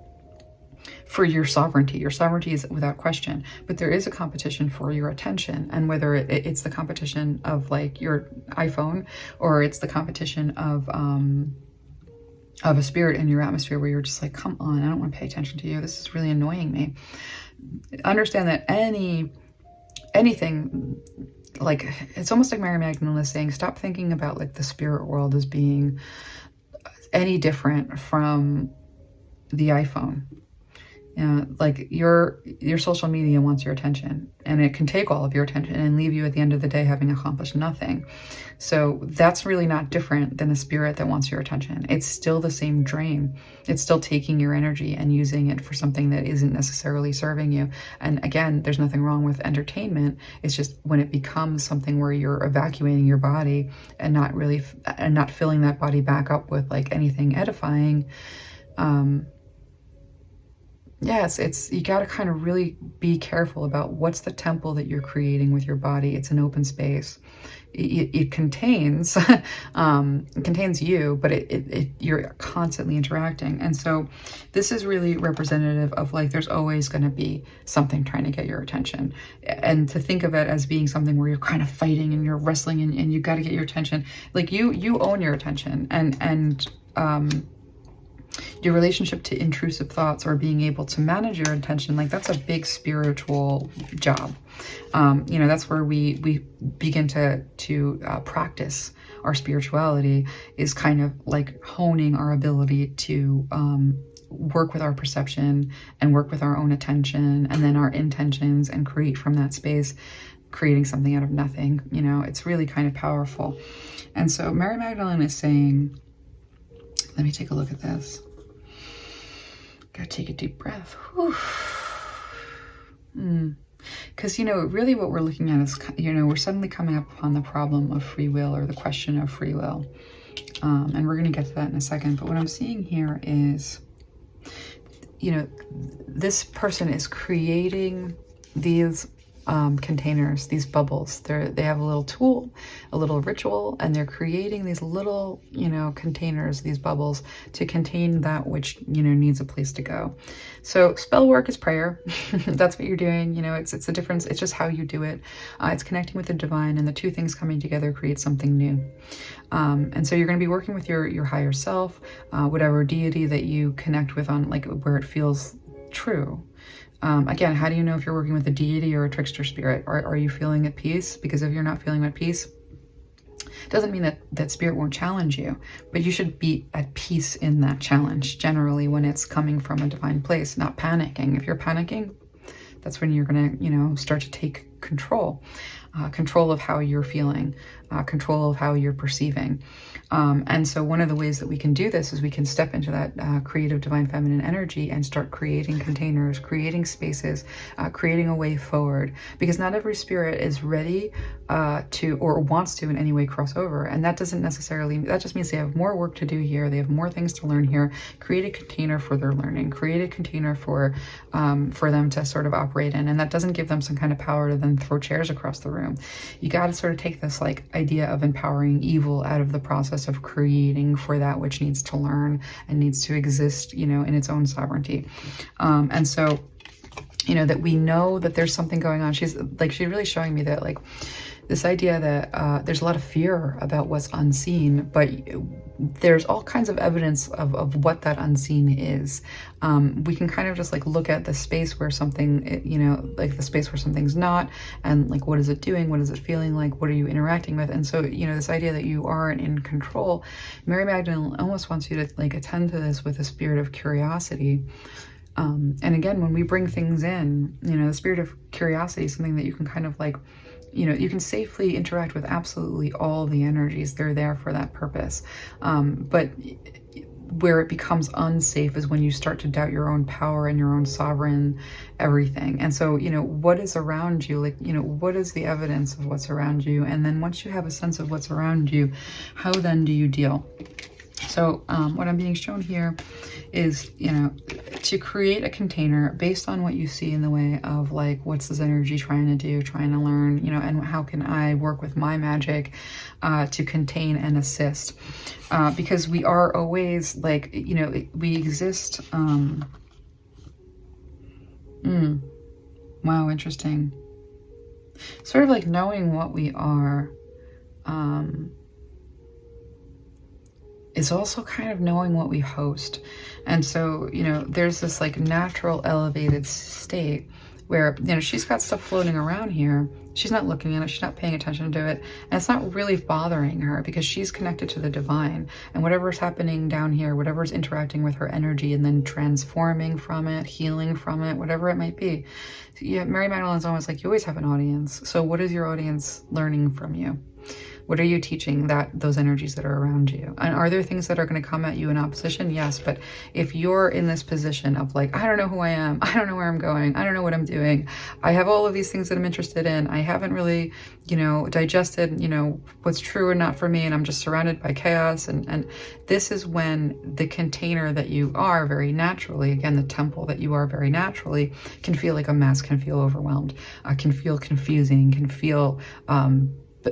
Speaker 1: for your sovereignty. Your sovereignty is without question, but there is a competition for your attention. And whether it's the competition of, like, your iPhone, or it's the competition of a spirit in your atmosphere where you're just like, come on, I don't want to pay attention to you. This is really annoying me. Understand that anything, like, it's almost like Mary Magdalene is saying, stop thinking about, like, the spirit world as being any different from the iPhone. Like, your social media wants your attention, and it can take all of your attention and leave you at the end of the day having accomplished nothing. So that's really not different than a spirit that wants your attention. It's still the same drain. It's still taking your energy and using it for something that isn't necessarily serving you. And again, there's nothing wrong with entertainment. It's just when it becomes something where you're evacuating your body and not filling that body back up with, like, anything edifying. Yes, you got to kind of really be careful about what's the temple that you're creating with your body. It's an open space. It contains it contains you, but you're constantly interacting. And so this is really representative of, like, there's always going to be something trying to get your attention, and to think of it as being something where you're kind of fighting and you're wrestling and you got to get your attention. Like, you own your attention, and your relationship to intrusive thoughts, or being able to manage your attention, like, that's a big spiritual job. You know, that's where we begin to practice our spirituality, is kind of like honing our ability to work with our perception and work with our own attention, and then our intentions, and create from that space, creating something out of nothing. You know, it's really kind of powerful. And so Mary Magdalene is saying, let me take a look at this. Gotta take a deep breath. Because, you know, really what we're looking at is, you know, we're suddenly coming up upon the problem of free will, or the question of free will. And we're going to get to that in a second. But what I'm seeing here is, you know, this person is creating these containers, these bubbles. They have a little tool, a little ritual, and they're creating these little, you know, containers, these bubbles, to contain that which, you know, needs a place to go. So spell work is prayer. That's what you're doing. You know, it's a difference. It's just how you do it. It's connecting with the divine, and the two things coming together create something new. And so you're going to be working with your higher self, whatever deity that you connect with, on, like, where it feels true. Again, how do you know if you're working with a deity or a trickster spirit? Are you feeling at peace? Because if you're not feeling at peace, it doesn't mean that spirit won't challenge you, but you should be at peace in that challenge, generally, when it's coming from a divine place, not panicking. If you're panicking, that's when you're going to, you know, start to take control of how you're feeling, control of how you're perceiving. And so one of the ways that we can do this is we can step into that creative divine feminine energy and start creating containers, creating spaces, creating a way forward, because not every spirit is ready to, or wants to in any way, cross over. And that doesn't necessarily, that just means they have more work to do here. They have more things to learn here. Create a container for their learning, create a container for them to sort of operate in. And that doesn't give them some kind of power to then throw chairs across the room. You got to sort of take this, like, idea of empowering evil out of the process of creating for that which needs to learn and needs to exist, you know, in its own sovereignty. And so, you know, that we know that there's something going on. She's really showing me that, like, this idea that there's a lot of fear about what's unseen, but there's all kinds of evidence of what that unseen is. We can kind of just, like, look at the space where something, you know, like the space where something's not, and, like, what is it doing? What is it feeling like? What are you interacting with? And so, you know, this idea that you aren't in control, Mary Magdalene almost wants you to, like, attend to this with a spirit of curiosity. And again, when we bring things in, you know, the spirit of curiosity is something that you can kind of like, you know, you can safely interact with absolutely all the energies. They're there for that purpose. But where it becomes unsafe is when you start to doubt your own power and your own sovereign everything. And so, you know, what is around you? Like, you know, what is the evidence of what's around you? And then once you have a sense of what's around you, how then do you deal? So what I'm being shown here is, you know, to create a container based on what you see in the way of like, what's this energy trying to do, trying to learn, you know, and how can I work with my magic to contain and assist? Because we are always like, you know, we exist. Wow, interesting. Sort of like knowing what we are. Is also kind of knowing what we host. And so, you know, there's this like natural elevated state where, you know, she's got stuff floating around here. She's not looking at it. She's not paying attention to it. And it's not really bothering her because she's connected to the divine. And whatever's happening down here, whatever's interacting with her energy and then transforming from it, healing from it, whatever it might be. Yeah, Mary Magdalene's always like, you always have an audience. So what is your audience learning from you? What are you teaching those energies that are around you? And are there things that are going to come at you in opposition? Yes, but if you're in this position of like, I don't know who I am, I don't know where I'm going, I don't know what I'm doing, I have all of these things that I'm interested in, I haven't really, you know, digested, you know, what's true or not for me, and I'm just surrounded by chaos, and this is when the container that you are very naturally, again, the temple that you are very naturally, can feel like a mess, can feel overwhelmed, can feel confusing, can feel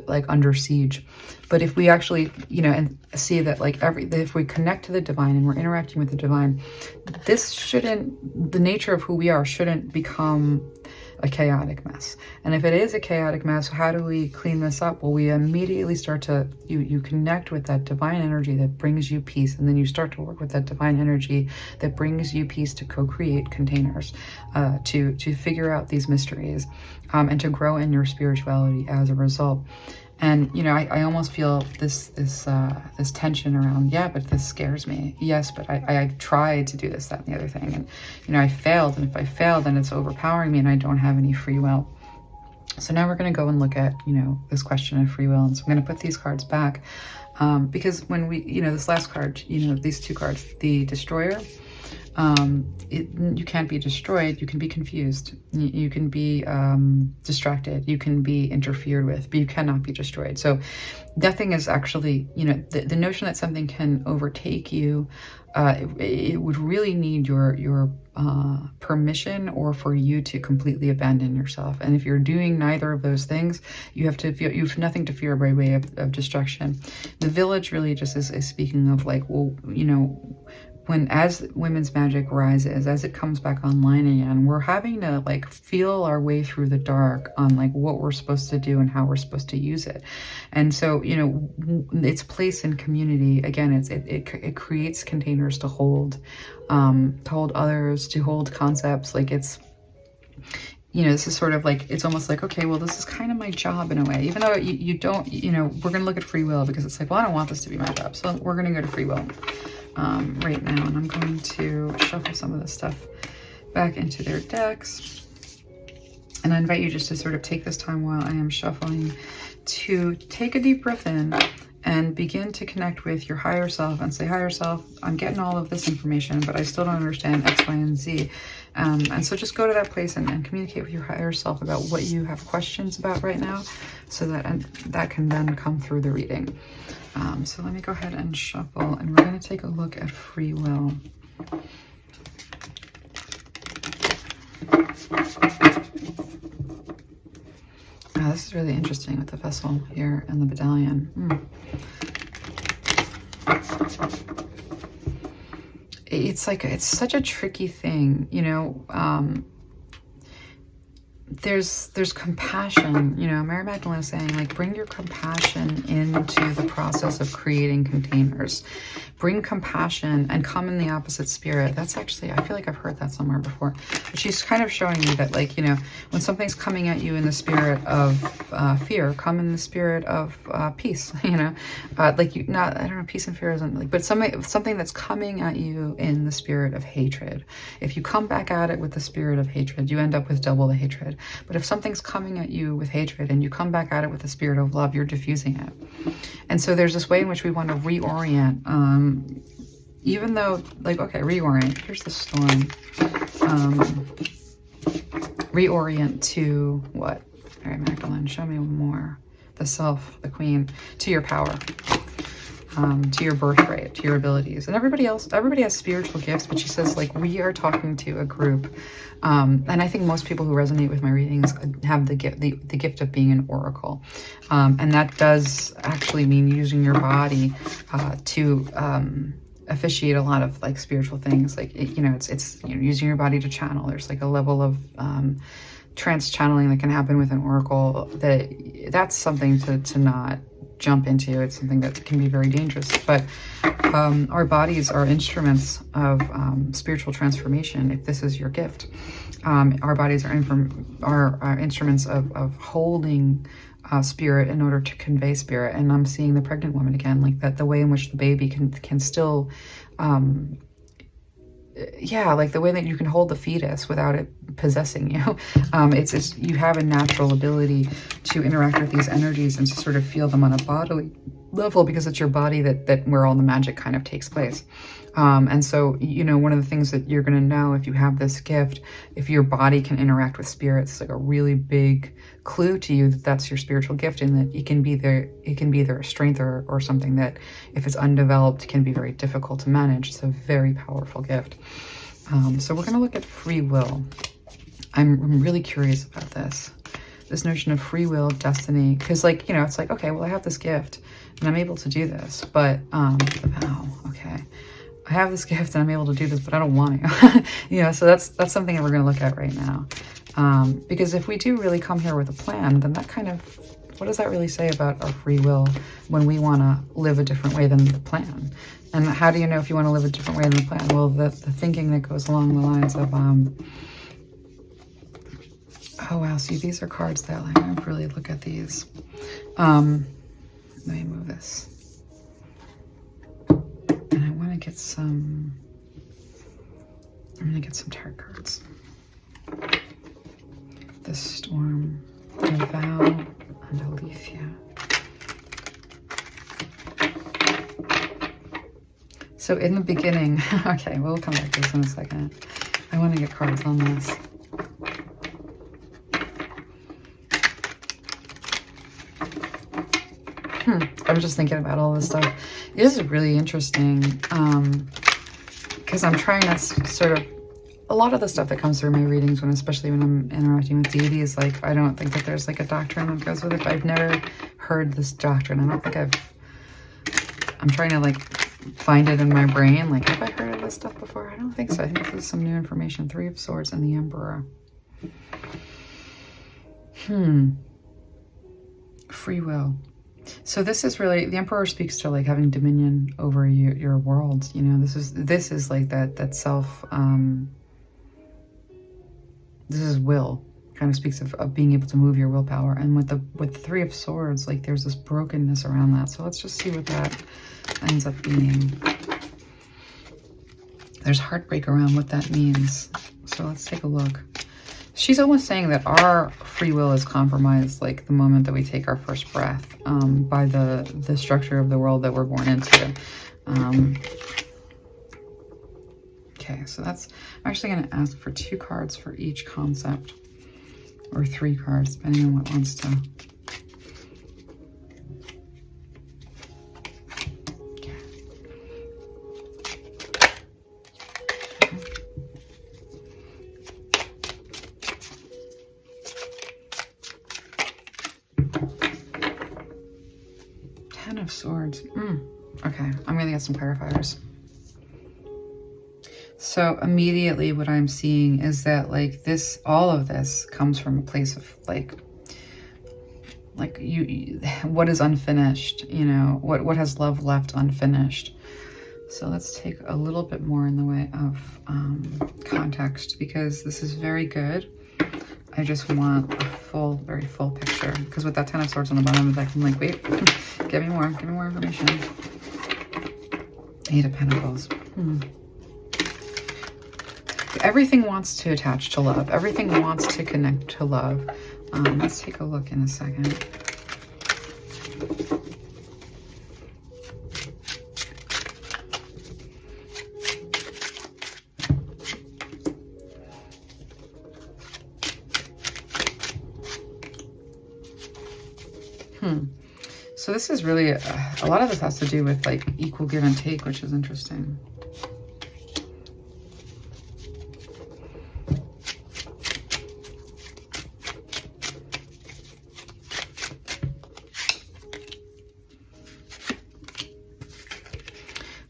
Speaker 1: like under siege. But if we actually, you know, and see that like if we connect to the divine and we're interacting with the divine, this shouldn't, the nature of who we are shouldn't become a chaotic mess. And if it is a chaotic mess, how do we clean this up? Well, we immediately start to, you connect with that divine energy that brings you peace, and then you start to work with that divine energy that brings you peace to co-create containers, to figure out these mysteries, and to grow in your spirituality as a result. And, you know, I almost feel this tension around, yeah, but this scares me. Yes, but I've tried to do this, that, and the other thing. And, you know, I failed. And if I fail, then it's overpowering me and I don't have any free will. So now we're going to go and look at, you know, this question of free will. And so I'm going to put these cards back because when we, you know, this last card, you know, these two cards, the Destroyer, you can't be destroyed, you can be confused, you can be distracted, you can be interfered with, but you cannot be destroyed. So nothing is actually, you know, the notion that something can overtake you, it would really need your permission, or for you to completely abandon yourself. And if you're doing neither of those things, you have nothing to fear by way of destruction. The Village really just is speaking of like, well, you know, as women's magic rises, as it comes back online again, we're having to like feel our way through the dark on like what we're supposed to do and how we're supposed to use it. And so, you know, its place in community, again, it creates containers to hold others, to hold concepts. Like it's, you know, this is sort of like, it's almost like, okay, well, this is kind of my job in a way, even though you don't, you know, we're going to look at free will because it's like, well, I don't want this to be my job. So we're going to go to free will right now. And I'm going to shuffle some of this stuff back into their decks. And I invite you just to sort of take this time while I am shuffling to take a deep breath in and begin to connect with your higher self and say, higher self, I'm getting all of this information, but I still don't understand X, Y, and Z. And so just go to that place and communicate with your higher self about what you have questions about right now, so that can then come through the reading. So let me go ahead and shuffle, and we're going to take a look at free will. This is really interesting with the vessel here and the medallion. It's like, it's such a tricky thing, you know. there's compassion. You know, Mary Magdalene is saying, like, bring your compassion into the process of creating containers. Bring compassion and come in the opposite spirit. That's actually, I feel like I've heard that somewhere before. But she's kind of showing me that, like, you know, when something's coming at you in the spirit of fear, come in the spirit of peace, you know. Like, you, not, I don't know, peace and fear isn't, like, but something that's coming at you in the spirit of hatred. If you come back at it with the spirit of hatred, you end up with double the hatred. But if something's coming at you with hatred and you come back at it with the spirit of love, you're diffusing it. And so there's this way in which we want to reorient, even though, like, okay, reorient, here's the storm. Reorient to what? Mary Magdalene, show me more. The self, the queen, to your power, to your birthright, to your abilities. And everybody has spiritual gifts, but she says, like, we are talking to a group. And I think most people who resonate with my readings have the gift of being an oracle. And that does actually mean using your body to officiate a lot of, like, spiritual things. Like, you know, it's you know, using your body to channel. There's like a level of trance channeling that can happen with an oracle that's something to not jump into. It's something that can be very dangerous. But our bodies are instruments of spiritual transformation. If this is your gift, our bodies are instruments of holding spirit in order to convey spirit. And I'm seeing the pregnant woman again, like that, the way in which the baby can still yeah, like the way that you can hold the fetus without it possessing you. It's you have a natural ability to interact with these energies and to sort of feel them on a bodily level, because it's your body that where all the magic kind of takes place. And so, you know, one of the things that you're going to know if you have this gift, if your body can interact with spirits, it's like a really big clue to you that that's your spiritual gift, and that it can be either a strength or something that, if it's undeveloped, can be very difficult to manage. It's a very powerful gift. So we're going to look at free will. I'm really curious about this notion of free will, destiny, because, like, you know, it's like, okay, well, I have this gift and I'm able to do this, but okay, I have this gift and I'm able to do this, but I don't want to. You know, so that's something that we're going to look at right now. Because if we do really come here with a plan, then that kind of, what does that really say about our free will when we want to live a different way than the plan? And how do you know if you want to live a different way than the plan? Well, the thinking that goes along the lines of, oh wow, see, these are cards that I don't really look at these. Let me move this. And I want to get some, I'm going to get some tarot cards. The Storm, the Vow, and Aletheia. So in the beginning, okay, we'll come back to this in a second. I want to get cards on this. I'm just thinking about all this stuff. It is really interesting because I'm trying to sort of, a lot of the stuff that comes through my readings, especially when I'm interacting with deities, like, I don't think that there's like a doctrine that goes with it. I've never heard this doctrine. I don't think I'm trying to like find it in my brain. Like, have I heard of this stuff before? I don't think so. I think this is some new information. Three of Swords and the Emperor. Free will. So this is really, the Emperor speaks to like having dominion over your world. You know, this is like that self, this is will, kind of speaks of being able to move your willpower. And with the Three of Swords, like there's this brokenness around that. So let's just see what that ends up being. There's heartbreak around what that means. So let's take a look. She's almost saying that our free will is compromised, like the moment that we take our first breath, by the structure of the world that we're born into. Okay, so that's, I'm actually going to ask for 2 cards for each concept, or 3 cards, depending on what wants to. Swords. Okay, I'm gonna get some clarifiers. So immediately what I'm seeing is that like this, all of this comes from a place of like you what is unfinished, you know, what has love left unfinished. So let's take a little bit more in the way of context, because this is very good. I just want a full, very full picture, because with that 10 of Swords on the bottom, I'm like, wait, give me more information. 8 of Pentacles. Everything wants to attach to love. Everything wants to connect to love. Let's take a look in a second. So this is really, a lot of this has to do with like equal give and take, which is interesting.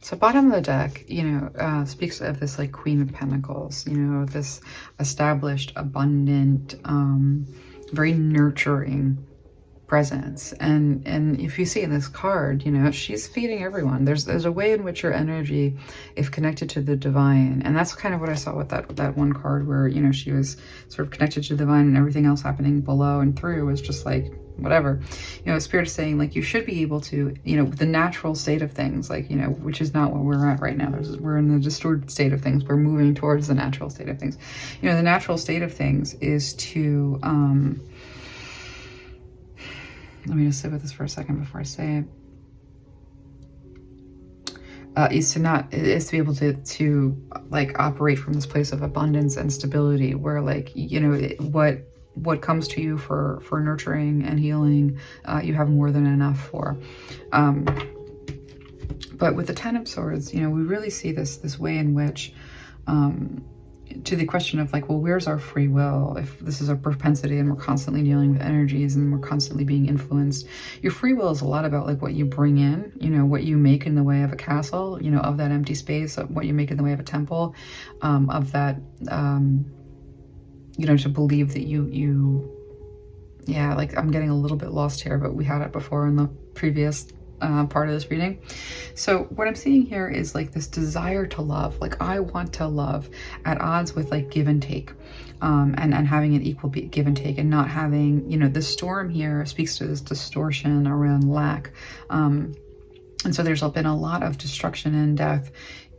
Speaker 1: So bottom of the deck, you know, speaks of this like Queen of Pentacles, you know, this established, abundant, very nurturing presence. And if you see in this card, you know, she's feeding everyone. There's a way in which your energy is connected to the divine. And that's kind of what I saw with that one card, where, you know, she was sort of connected to the divine, and everything else happening below and through was just like whatever. You know, Spirit is saying like you should be able to, you know, the natural state of things, like, you know, which is not what we're at right now. We're in the distorted state of things. We're moving towards the natural state of things. You know, the natural state of things is to let me just sit with this for a second before I say it. Is to be able to like operate from this place of abundance and stability, where like, you know, what comes to you for nurturing and healing, you have more than enough for. But with the 10 of Swords, you know, we really see this way in which, to the question of like, well, where's our free will? If this is a propensity and we're constantly dealing with energies and we're constantly being influenced, your free will is a lot about like what you bring in, you know, what you make in the way of a castle, you know, of that empty space, of what you make in the way of a temple, of that, you know, to believe that yeah, like I'm getting a little bit lost here, but we had it before in the previous part of this reading. So what I'm seeing here is like this desire to love. Like I want to love at odds with like give and take, and having an equal give and take, and not having, you know, the storm here speaks to this distortion around lack. And so there's been a lot of destruction and death,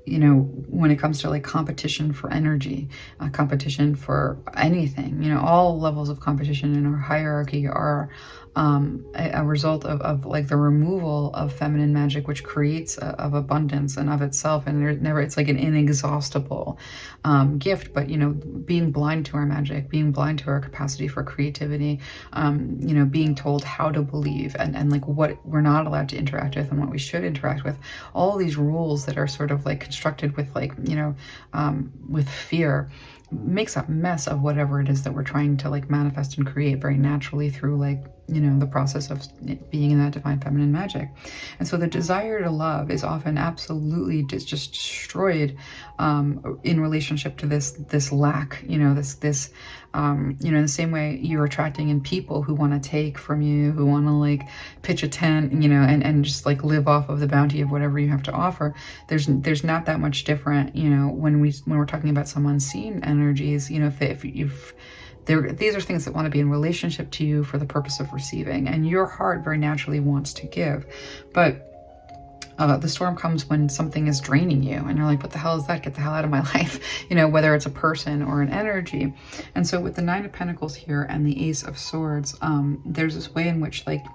Speaker 1: you know, when it comes to like competition for energy, competition for anything, you know, all levels of competition in our hierarchy are a result of like the removal of feminine magic, which creates of abundance and of itself. And it's like an inexhaustible gift, but, you know, being blind to our magic, being blind to our capacity for creativity, you know, being told how to believe and like what we're not allowed to interact with and what we should interact with, all these rules that are sort of like constructed with like, you know, with fear, makes a mess of whatever it is that we're trying to like manifest and create very naturally through like, you know, the process of being in that divine feminine magic. And so the desire to love is often absolutely just destroyed in relationship to this lack, you know, this you know, in the same way you're attracting in people who want to take from you, who want to like pitch a tent, you know, and just like live off of the bounty of whatever you have to offer. There's not that much different, you know, when we're talking about some unseen energies, you know, if these are things that want to be in relationship to you for the purpose of receiving, and your heart very naturally wants to give. But the storm comes when something is draining you and you're like, what the hell is that? Get the hell out of my life, you know, whether it's a person or an energy. And so with the 9 of Pentacles here and the Ace of Swords, there's this way in which like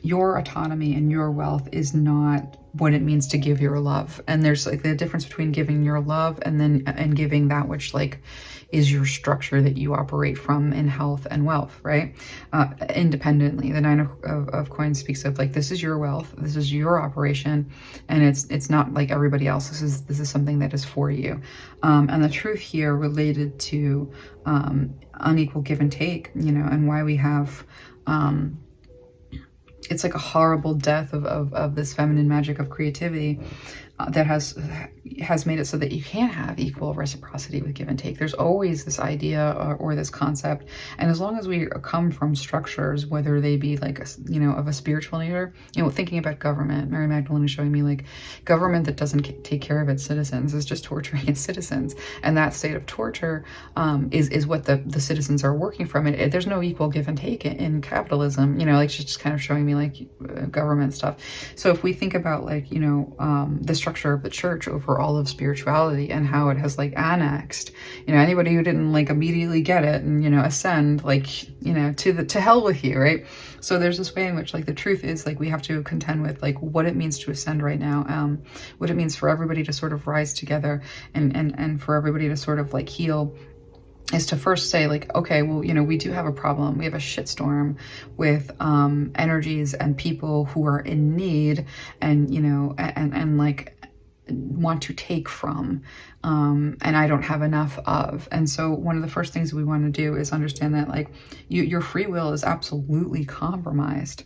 Speaker 1: your autonomy and your wealth is not what it means to give your love. And there's like the difference between giving your love and giving that which like is your structure that you operate from in health and wealth, right? Independently. The 9 of Coins speaks of like, this is your wealth, this is your operation, and it's not like everybody else. This is something that is for you. And the truth here related to unequal give and take, you know, and why we have it's like a horrible death of this feminine magic of creativity, that has made it so that you can't have equal reciprocity with give and take. There's always this idea or this concept, and as long as we come from structures, whether they be like of a spiritual nature, thinking about government, Mary Magdalene is showing me like government that doesn't take care of its citizens is just torturing its citizens, and that state of torture is what the citizens are working from. There's no equal give and take in capitalism, like she's just kind of showing me like government stuff. So if we think about like the structure of the church over all of spirituality and how it has like annexed, anybody who didn't like immediately get it and ascend, like to hell with you, right? So there's this way in which like the truth is like we have to contend with like what it means to ascend right now, what it means for everybody to sort of rise together and for everybody to sort of like heal, is to first say like, okay, well, we do have a problem. We have a shitstorm with energies and people who are in need and, and like want to take from, and I don't have enough of. And so one of the first things we want to do is understand that like your free will is absolutely compromised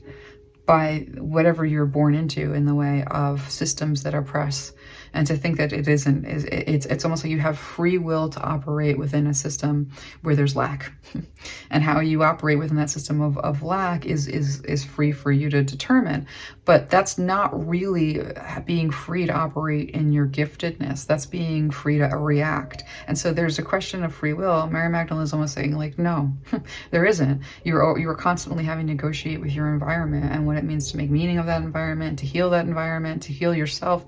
Speaker 1: by whatever you're born into in the way of systems that oppress. And to think that it isn't, it's almost like you have free will to operate within a system where there's lack. And how you operate within that system of lack is free for you to determine. But that's not really being free to operate in your giftedness. That's being free to react. And so there's a question of free will. Mary Magdalene is almost saying like, no, there isn't. You're constantly having to negotiate with your environment and what it means to make meaning of that environment, to heal that environment, to heal yourself.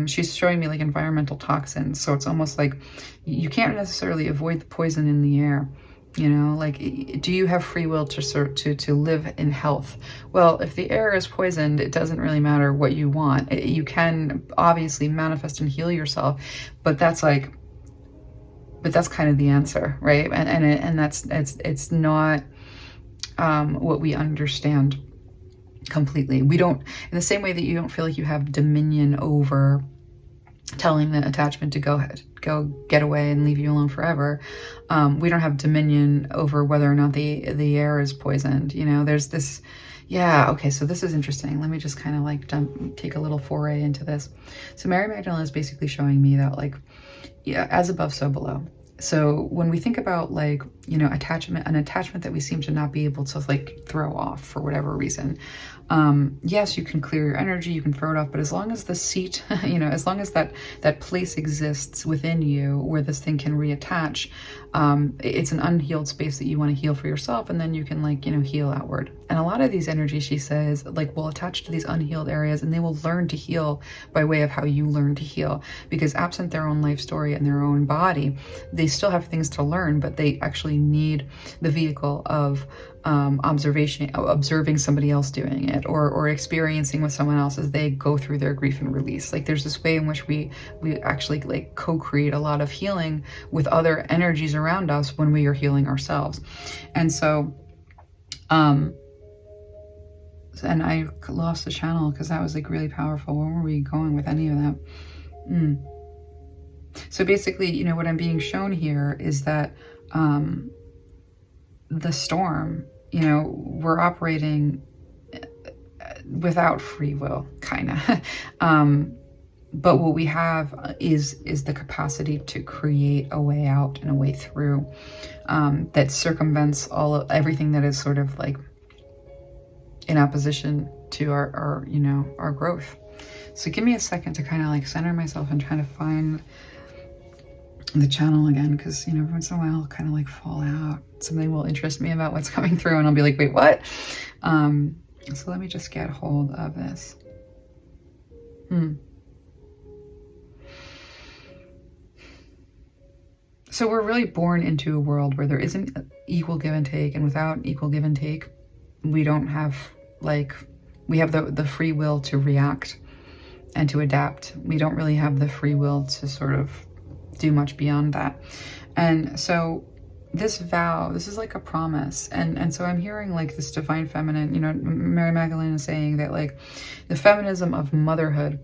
Speaker 1: She's showing me like environmental toxins. So it's almost like you can't necessarily avoid the poison in the air. Like, do you have free will to live in health? Well, if the air is poisoned, it doesn't really matter what you want. You can obviously manifest and heal yourself, but that's kind of the answer, right? And it's not what we understand completely. We don't, in the same way that you don't feel like you have dominion over telling the attachment to go get away and leave you alone forever. We don't have dominion over whether or not the air is poisoned. There's this, yeah, okay, so this is interesting. Let me just kind of like take a little foray into this. So Mary Magdalene is basically showing me that like, yeah, as above, so below. So when we think about like, an attachment that we seem to not be able to like throw off for whatever reason, yes, you can clear your energy, you can throw it off, but as long as the seat, as long as that place exists within you where this thing can reattach, it's an unhealed space that you want to heal for yourself, and then you can like, heal outward. And a lot of these energies, she says, like will attach to these unhealed areas, and they will learn to heal by way of how you learn to heal, because absent their own life story and their own body, they still have things to learn, but they actually need the vehicle of observing somebody else doing it, or experiencing with someone else as they go through their grief and release. Like there's this way in which we actually like co-create a lot of healing with other energies around us when we are healing ourselves. And so and I lost the channel because that was like really powerful. Where were we going with any of that? So basically, what I'm being shown here is that the storm, we're operating without free will, kind of. But what we have is the capacity to create a way out and a way through that circumvents everything that is sort of like in opposition to our growth. So give me a second to kind of like center myself and try to find the channel again, because every once in a while I'll kind of like fall out. Something will interest me about what's coming through and I'll be like, wait, what? So let me just get hold of this. So we're really born into a world where there isn't equal give and take, and without equal give and take, we don't have we have the free will to react and to adapt. We don't really have the free will to sort of do much beyond that. And so this vow, this is like a promise. And so I'm hearing like this divine feminine, Mary Magdalene is saying that like the feminism of motherhood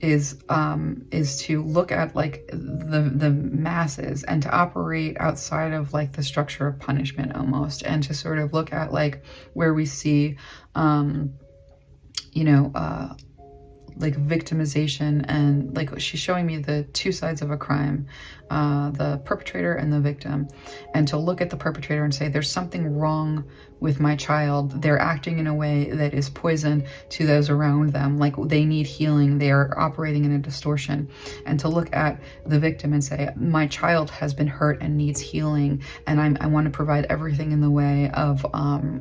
Speaker 1: is to look at like the masses and to operate outside of like the structure of punishment almost, and to sort of look at like where we see like victimization, and like she's showing me the two sides of a crime, the perpetrator and the victim, and to look at the perpetrator and say there's something wrong with my child. They're acting in a way that is poison to those around them, like they need healing, they are operating in a distortion. And to look at the victim and say, my child has been hurt and needs healing, and I want to provide everything in the way of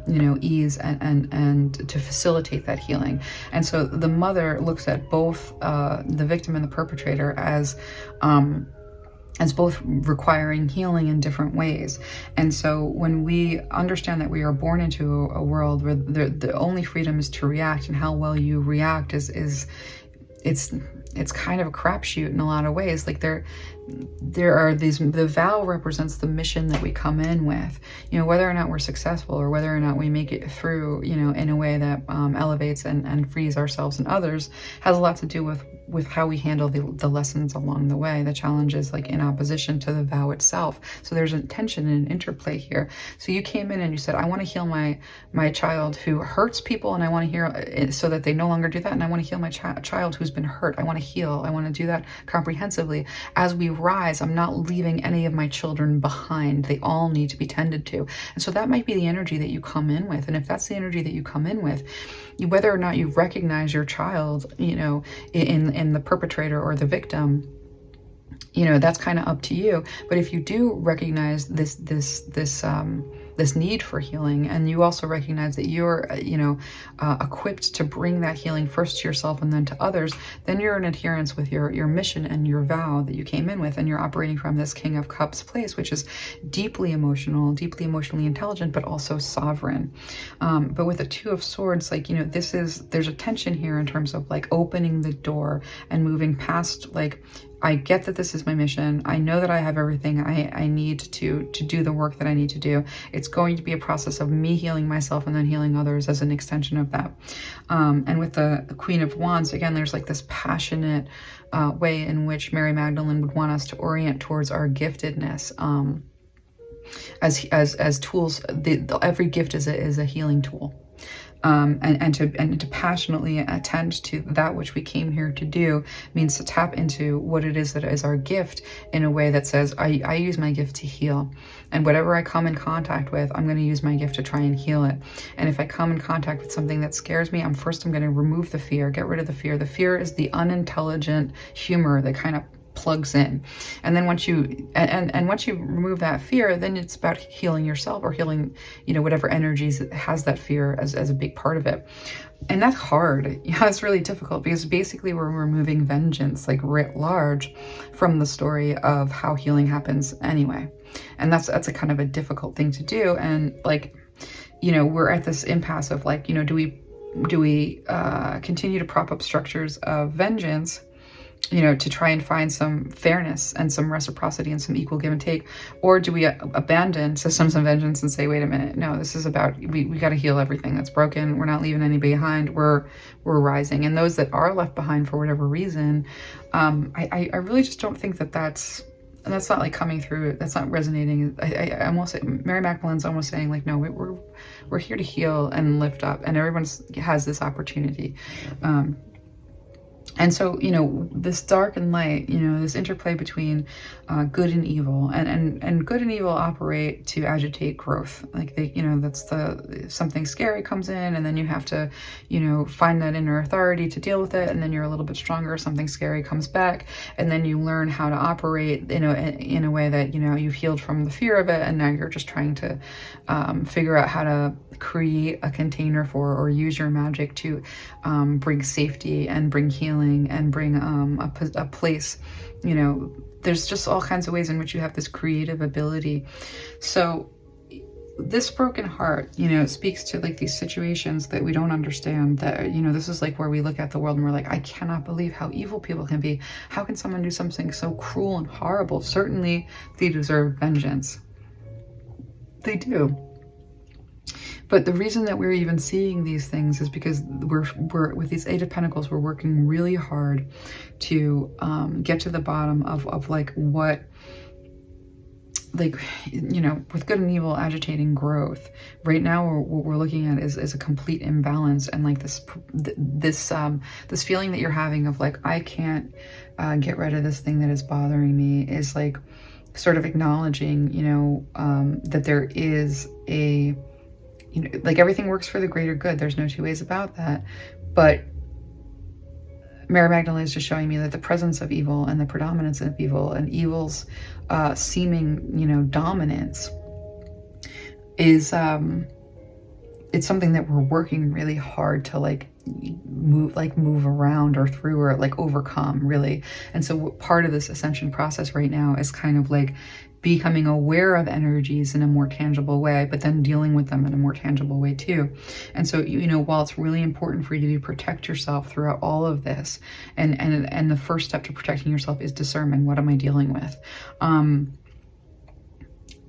Speaker 1: you know, ease and to facilitate that healing. And so the mother looks at both the victim and the perpetrator as both requiring healing in different ways. And so when we understand that we are born into a world where the only freedom is to react, and how well you react it's kind of a crapshoot in a lot of ways. Like there are these, the vow represents the mission that we come in with, you know, whether or not we're successful or whether or not we make it through, you know, in a way that elevates and frees ourselves and others, has a lot to do with how we handle the lessons along the way, the challenges, like in opposition to the vow itself. So there's a tension and an interplay here. So you came in and you said, I want to heal my child who hurts people, and I want to heal so that they no longer do that. And I want to heal my child who's been hurt. I want to heal. I want to do that comprehensively. As we rise, I'm not leaving any of my children behind. They all need to be tended to. And so that might be the energy that you come in with. And if that's the energy that you come in with, whether or not you recognize your child, you know, in the perpetrator or the victim, you know, that's kind of up to you. But if you do recognize this need for healing, and you also recognize that you're, you know, equipped to bring that healing first to yourself and then to others, then you're in adherence with your mission and your vow that you came in with, and you're operating from this King of Cups place, which is deeply emotional, deeply emotionally intelligent, but also sovereign. But with the Two of Swords, like, you know, there's a tension here in terms of like opening the door and moving past, like, I get that this is my mission. I know that I have everything I need to do the work that I need to do. It's going to be a process of me healing myself and then healing others as an extension of that. And with the Queen of Wands, again, there's like this passionate way in which Mary Magdalene would want us to orient towards our giftedness. As tools, every gift is a healing tool. And to passionately attend to that which we came here to do means to tap into what it is that is our gift in a way that says, I use my gift to heal. And whatever I come in contact with, I'm going to use my gift to try and heal it. And if I come in contact with something that scares me, I'm going to remove the fear, get rid of the fear. The fear is the unintelligent humor that kind of plugs in. And then once you once you remove that fear, then it's about healing yourself, or healing, you know, whatever energies has that fear as a big part of it. And that's hard. Yeah, it's really difficult, because basically we're removing vengeance, like writ large, from the story of how healing happens anyway. And that's a kind of a difficult thing to do. And like, you know, we're at this impasse of like, you know, do we continue to prop up structures of vengeance, you know, to try and find some fairness and some reciprocity and some equal give and take? Or do we abandon systems of vengeance and say, wait a minute, no, this is about, we got to heal everything that's broken. We're not leaving anybody behind. We're rising. And those that are left behind for whatever reason, I really just don't think that's not like coming through. That's not resonating. I almost, Mary Magdalene's almost saying like, no, we're here to heal and lift up, and everyone has this opportunity. And so, you know, this dark and light, you know, this interplay between good and evil, and good and evil operate to agitate growth. Like they, you know, that's something scary comes in, and then you have to, you know, find that inner authority to deal with it. And then you're a little bit stronger. Something scary comes back, and then you learn how to operate, you know, in a way that, you know, you've healed from the fear of it. And now you're just trying to figure out how to create a container for, or use your magic to bring safety and bring healing and bring a place, you know. There's just all kinds of ways in which you have this creative ability. So this broken heart, you know, speaks to like these situations that we don't understand, that, you know, this is like where we look at the world and we're like, I cannot believe how evil people can be. How can someone do something so cruel and horrible? Certainly they deserve vengeance. They do. But the reason that we're even seeing these things is because we're with these Eight of Pentacles, we're working really hard to get to the bottom of like what like, you know, with good and evil agitating growth. Right now, what we're looking at is a complete imbalance, and like this feeling that you're having of like, I can't get rid of this thing that is bothering me, is like sort of acknowledging, you know, that there is a, you know, like everything works for the greater good. There's no two ways about that. But Mary Magdalene is just showing me that the presence of evil and the predominance of evil and evil's seeming, you know, dominance is, it's something that we're working really hard to like move around or through, or like overcome, really. And so part of this ascension process right now is kind of like becoming aware of energies in a more tangible way, but then dealing with them in a more tangible way too. And so, you know, while it's really important for you to protect yourself throughout all of this, and the first step to protecting yourself is discernment. What am I dealing with?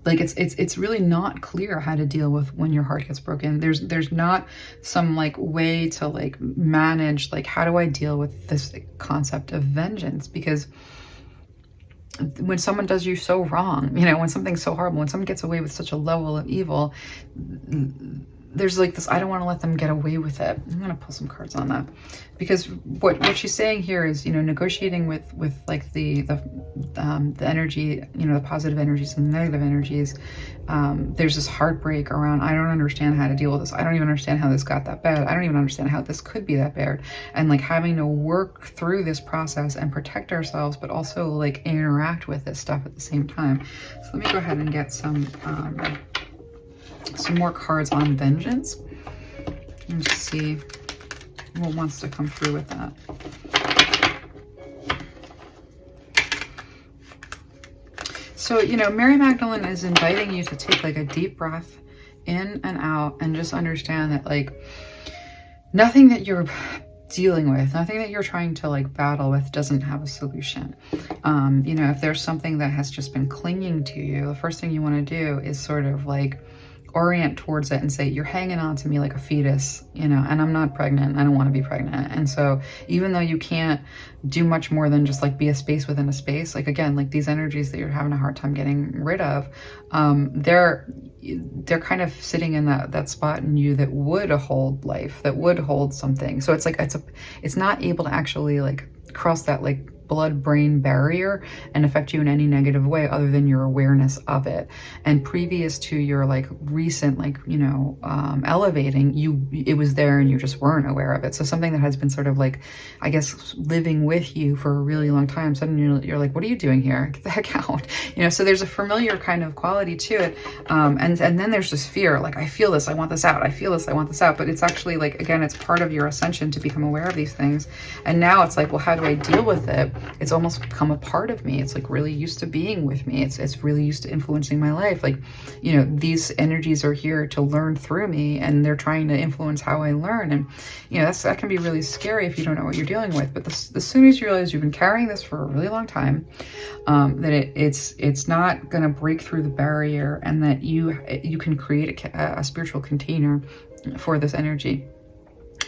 Speaker 1: Like it's really not clear how to deal with when your heart gets broken. There's not some like way to like manage, like, how do I deal with this concept of vengeance? Because when someone does you so wrong, you know, when something's so horrible, when someone gets away with such a level of evil, there's like this, I don't want to let them get away with it. I'm going to pull some cards on that, because what she's saying here is, you know, negotiating with like the energy, you know, the positive energies and the negative energies. There's this heartbreak around, I don't understand how to deal with this. I don't even understand how this got that bad. I don't even understand how this could be that bad. And like having to work through this process and protect ourselves, but also like interact with this stuff at the same time. So let me go ahead and get some more cards on vengeance and just see what wants to come through with that. So, you know, Mary Magdalene is inviting you to take like a deep breath in and out, and just understand that like nothing that you're dealing with, nothing that you're trying to like battle with doesn't have a solution. You know, if there's something that has just been clinging to you, the first thing you want to do is sort of like orient towards it and say, you're hanging on to me like a fetus, you know, and I'm not pregnant. I don't want to be pregnant. And so even though you can't do much more than just like be a space within a space, like again, like these energies that you're having a hard time getting rid of, they're kind of sitting in that spot in you that would hold life, that would hold something. So it's like, it's not able to actually like cross that like blood-brain barrier and affect you in any negative way other than your awareness of it. And previous to your like recent, like, you know, elevating, it was there and you just weren't aware of it. So something that has been sort of like, I guess, living with you for a really long time, suddenly you're like, what are you doing here? Get the heck out. You know, so there's a familiar kind of quality to it. And then there's this fear, like, I feel this, I want this out. I feel this, I want this out. But it's actually like, again, it's part of your ascension to become aware of these things. And now it's like, well, how do I deal with it? It's almost become a part of me. It's like really used to being with me. It's really used to influencing my life. Like, you know, these energies are here to learn through me, and they're trying to influence how I learn. And, you know, that can be really scary if you don't know what you're dealing with. But as soon as you realize you've been carrying this for a really long time, that it's not going to break through the barrier, and that you can create a spiritual container for this energy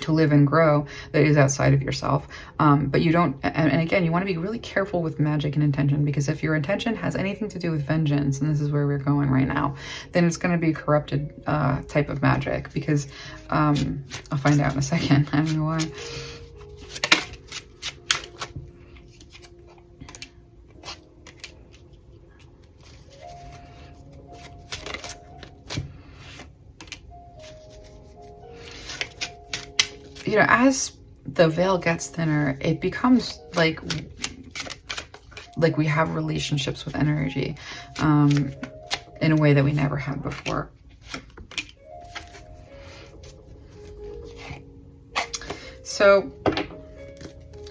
Speaker 1: to live and grow that is outside of yourself. But you don't, and again, you want to be really careful with magic and intention, because if your intention has anything to do with vengeance, and this is where we're going right now, then it's going to be a corrupted type of magic, because I'll find out in a second. I don't know why. You know, as the veil gets thinner, it becomes like we have relationships with energy in a way that we never had before. So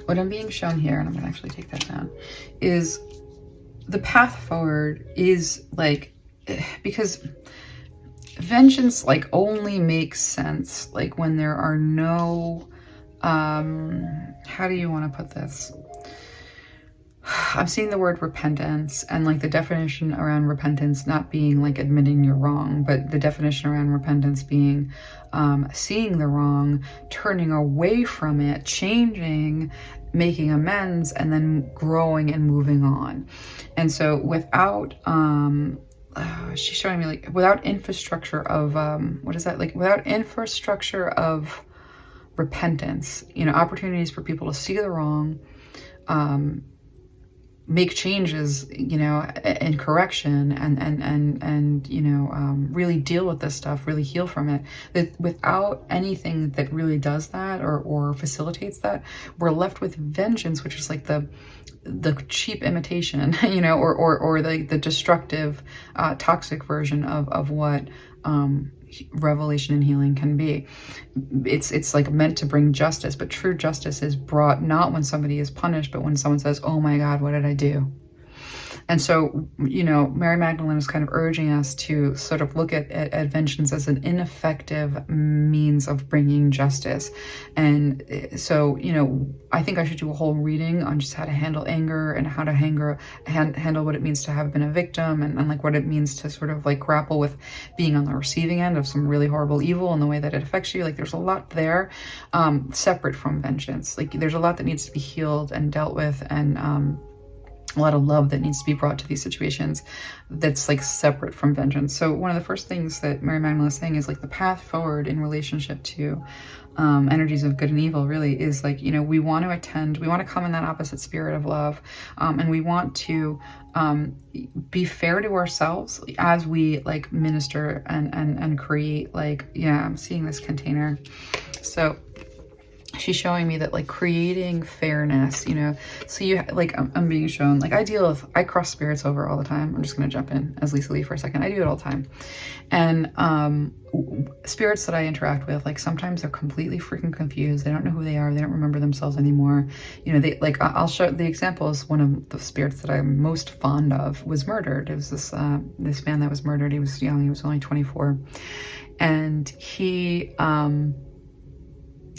Speaker 1: what I'm being shown here, and I'm gonna actually take that down, is the path forward is like, because vengeance like only makes sense like when there are no how do you want to put this? I'm seeing the word repentance, and like the definition around repentance not being like admitting you're wrong, but the definition around repentance being seeing the wrong, turning away from it, changing, making amends, and then growing and moving on. And so without she's showing me like without infrastructure of, what is that? Like without infrastructure of repentance, you know, opportunities for people to see the wrong, make changes, you know, and correction, and you know, really deal with this stuff, really heal from it. That without anything that really does that or facilitates that, we're left with vengeance, which is like the cheap imitation, you know, or the destructive, toxic version of what revelation and healing can be. It's like meant to bring justice, but true justice is brought not when somebody is punished, but when someone says, oh my God, what did I do? And so, you know, Mary Magdalene is kind of urging us to sort of look at vengeance as an ineffective means of bringing justice. And so, you know, I think I should do a whole reading on just how to handle anger and how to handle what it means to have been a victim, and like what it means to sort of like grapple with being on the receiving end of some really horrible evil and the way that it affects you. Like there's a lot there, separate from vengeance. Like there's a lot that needs to be healed and dealt with, and a lot of love that needs to be brought to these situations that's like separate from vengeance. So one of the first things that Mary Magdalene is saying is like the path forward in relationship to energies of good and evil really is like, you know, we want to come in that opposite spirit of love, and we want to be fair to ourselves as we like minister and create, like, yeah, I'm seeing this container. So she's showing me that like creating fairness, you know, so you like, I'm being shown, like I cross spirits over all the time. I'm just going to jump in as Lisalee for a second. I do it all the time. And spirits that I interact with, like sometimes they're completely freaking confused. They don't know who they are. They don't remember themselves anymore. You know, they like, I'll show the example is one of the spirits that I'm most fond of was murdered. It was this man that was murdered. He was young. He was only 24. And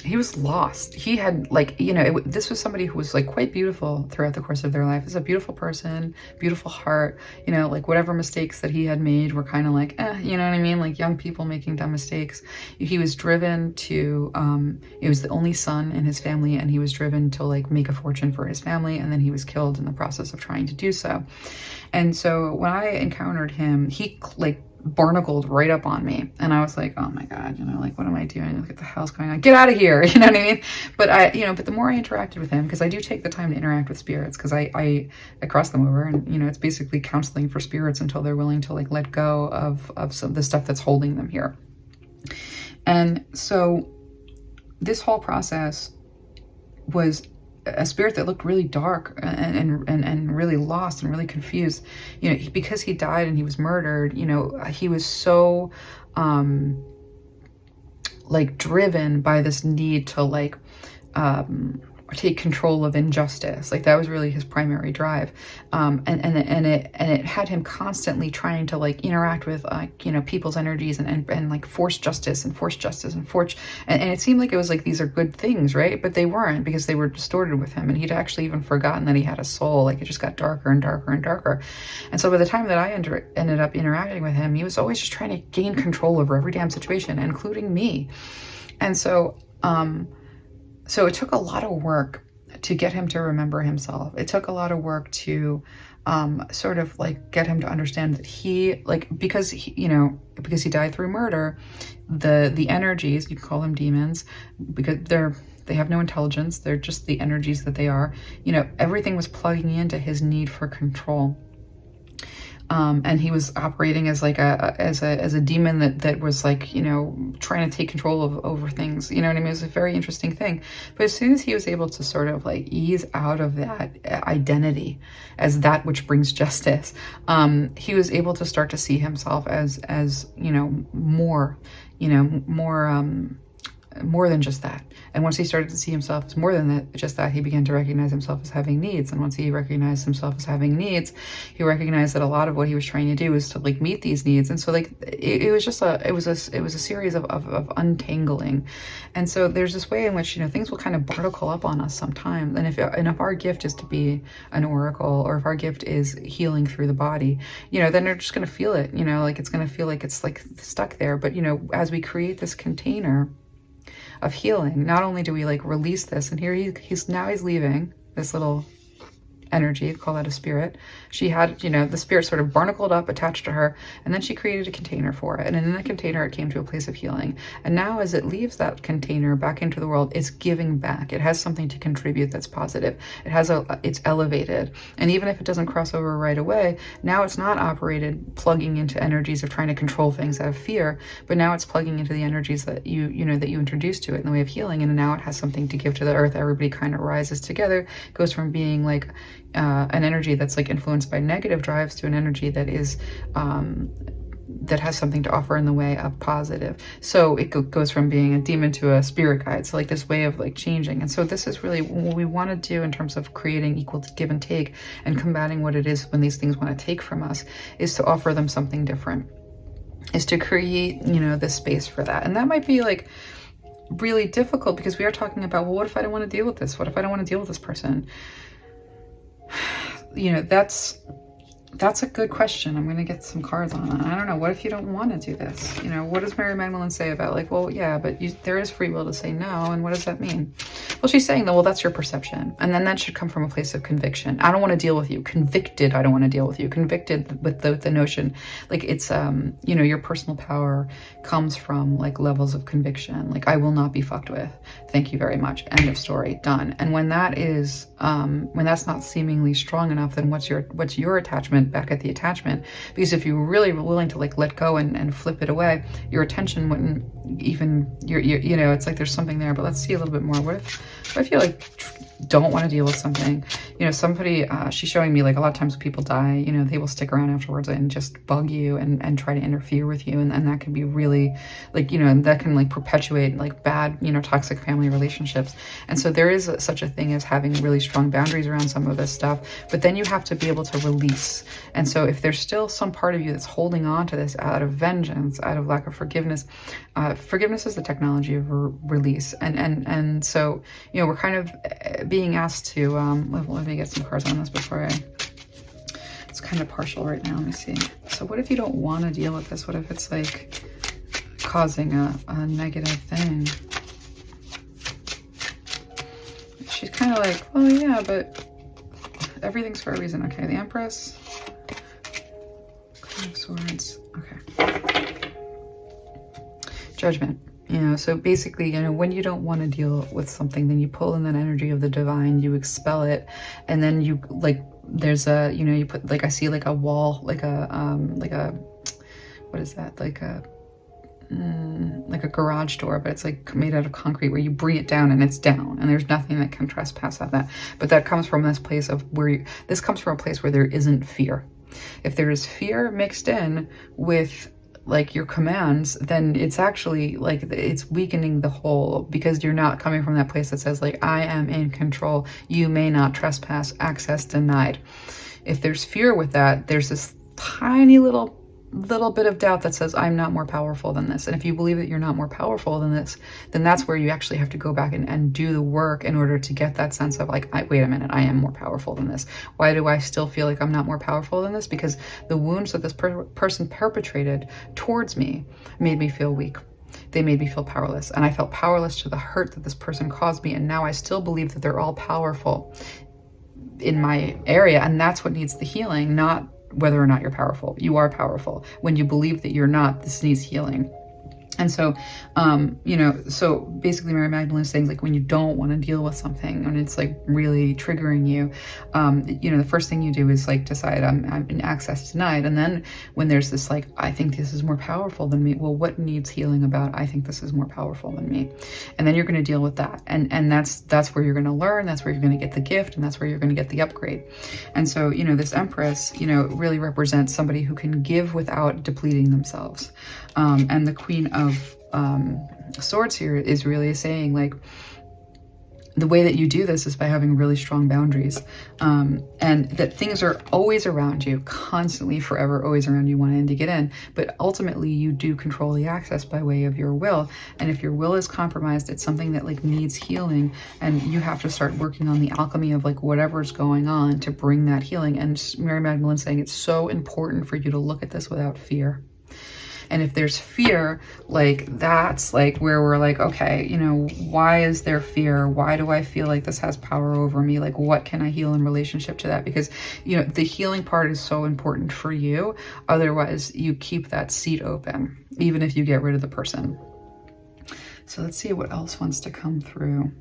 Speaker 1: he was lost. He had like, you know, this was somebody who was like quite beautiful throughout the course of their life. He's a beautiful person, beautiful heart, you know, like whatever mistakes that he had made were kind of like, you know what I mean? Like young people making dumb mistakes. He was driven to, he was the only son in his family, and he was driven to like make a fortune for his family. And then he was killed in the process of trying to do so. And so when I encountered him, he like barnacled right up on me, and I was like, oh my God, you know, like what am I doing? What the hell's going on? Get out of here, you know what I mean? But you know, but the more I interacted with him, because I do take the time to interact with spirits, because I cross them over, and you know, it's basically counseling for spirits until they're willing to like let go of some of the stuff that's holding them here. And so this whole process was a spirit that looked really dark and really lost and really confused, you know, because he died and he was murdered. You know, he was so like driven by this need to like take control of injustice. Like that was really his primary drive, and it had him constantly trying to like interact with like, you know, people's energies and like force justice and it seemed like it was like these are good things, right? But they weren't, because they were distorted with him, and he'd actually even forgotten that he had a soul. Like it just got darker and darker and darker. And so by the time that I ended up interacting with him, he was always just trying to gain control over every damn situation, including me. And so so it took a lot of work to get him to remember himself. It took a lot of work to sort of like get him to understand that he, like, because he, you know, because he died through murder, the energies, you can call them demons, because they have no intelligence. They're just the energies that they are. You know, everything was plugging into his need for control. And he was operating as like as a demon that was like, you know, trying to take control over things, you know what I mean? It was a very interesting thing. But as soon as he was able to sort of like ease out of that identity as that which brings justice, he was able to start to see himself as, you know, more than just that. And once he started to see himself as more than that, just that, he began to recognize himself as having needs. And once he recognized himself as having needs, he recognized that a lot of what he was trying to do was to like meet these needs. And so like it was just it was a series of untangling. And so there's this way in which, you know, things will kind of barnacle up on us sometimes. And if our gift is to be an oracle, or if our gift is healing through the body, you know, then they're just going to feel it, you know, like it's going to feel like it's like stuck there. But, you know, as we create this container of healing, not only do we like release this, and here he's leaving this little energy, call that a spirit. She had, you know, the spirit sort of barnacled up, attached to her, and then she created a container for it. And in the container, it came to a place of healing. And now as it leaves that container back into the world, it's giving back. It has something to contribute that's positive. It has it's elevated. And even if it doesn't cross over right away, now it's not operated plugging into energies of trying to control things out of fear, but now it's plugging into the energies that you know, that you introduced to it in the way of healing. And now it has something to give to the earth. Everybody kind of rises together, goes from being like an energy that's like influenced by negative drives to an energy that is that has something to offer in the way of positive. So it goes from being a demon to a spirit guide. So like this way of like changing. And so this is really what we want to do in terms of creating equal give and take and combating what it is when these things want to take from us, is to offer them something different, is to create, you know, this space for that. And that might be like really difficult, because we are talking about, well, what if I don't want to deal with this? What if I don't want to deal with this person? You know, that's a good question. I'm going to get some cards on it. I don't know. What if you don't want to do this? You know, what does Mary Magdalene say about like, well, yeah, but there is free will to say no. And what does that mean? Well, she's saying that, well, that's your perception. And then that should come from a place of conviction. I don't want to deal with you. Convicted, I don't want to deal with you. Convicted with the notion, like it's, you know, your personal power comes from like levels of conviction. Like, I will not be fucked with. Thank you very much. End of story. Done. And when that is, when that's not seemingly strong enough, then what's your attachment back at the attachment? Because if you were really willing to like let go and flip it away, your attention wouldn't even, you know, it's like there's something there. But let's see a little bit more. What if you like don't want to deal with something? You know, somebody, she's showing me like a lot of times when people die, you know, they will stick around afterwards and just bug you and try to interfere with you. And that can be really like, you know, and that can like perpetuate like bad, you know, toxic family relationships. And so there is such a thing as having really strong boundaries around some of this stuff, but then you have to be able to release. And so if there's still some part of you that's holding on to this out of vengeance, out of lack of forgiveness, forgiveness is the technology of release. And so, you know, we're kind of being asked to, let me get some cards on this before it's kind of partial right now. Let me see. So what if you don't want to deal with this? What if it's like causing a negative thing? She's kind of like, well, yeah, but everything's for a reason. Okay, the Empress, Queen of Swords. Okay. Judgment. You know, so basically, you know, when you don't want to deal with something, then you pull in that energy of the divine, you expel it, and then you like, there's a, you know, you put like, I see like a wall, like a, what is that? Like a garage door, but it's like made out of concrete, where you bring it down and it's down, and there's nothing that can trespass at that. But that comes from this place of where this comes from a place where there isn't fear. If there is fear mixed in with like your commands, then it's actually like it's weakening the whole, because you're not coming from that place that says like, I am in control, you may not trespass, access denied. If there's fear with that, there's this tiny little bit of doubt that says, I'm not more powerful than this. And if you believe that you're not more powerful than this, then that's where you actually have to go back and do the work in order to get that sense of like, wait a minute, I am more powerful than this. Why do I still feel like I'm not more powerful than this? Because the wounds that this person perpetrated towards me made me feel weak. They made me feel powerless, and I felt powerless to the hurt that this person caused me. And now I still believe that they're all powerful in my area, and that's what needs the healing, not whether or not you're powerful. You are powerful. When you believe that you're not, this needs healing. And so, you know, so basically Mary Magdalene is saying like, when you don't want to deal with something and it's like really triggering you, you know, the first thing you do is like decide I'm in access denied. And then when there's this like, I think this is more powerful than me. Well, what needs healing about? I think this is more powerful than me. And then you're going to deal with that. And that's where you're going to learn. That's where you're going to get the gift. And that's where you're going to get the upgrade. And so, you know, this Empress, you know, really represents somebody who can give without depleting themselves. And the Queen of Swords here is really saying like, the way that you do this is by having really strong boundaries, and that things are always around you, constantly, forever, always around you, wanting to get in. But ultimately you do control the access by way of your will. And if your will is compromised, it's something that like needs healing, and you have to start working on the alchemy of like whatever's going on to bring that healing. And Mary Magdalene saying it's so important for you to look at this without fear. And if there's fear, like that's like where we're like, okay, you know, why is there fear? Why do I feel like this has power over me? Like, what can I heal in relationship to that? Because, you know, the healing part is so important for you. Otherwise, you keep that seat open, even if you get rid of the person. So let's see what else wants to come through.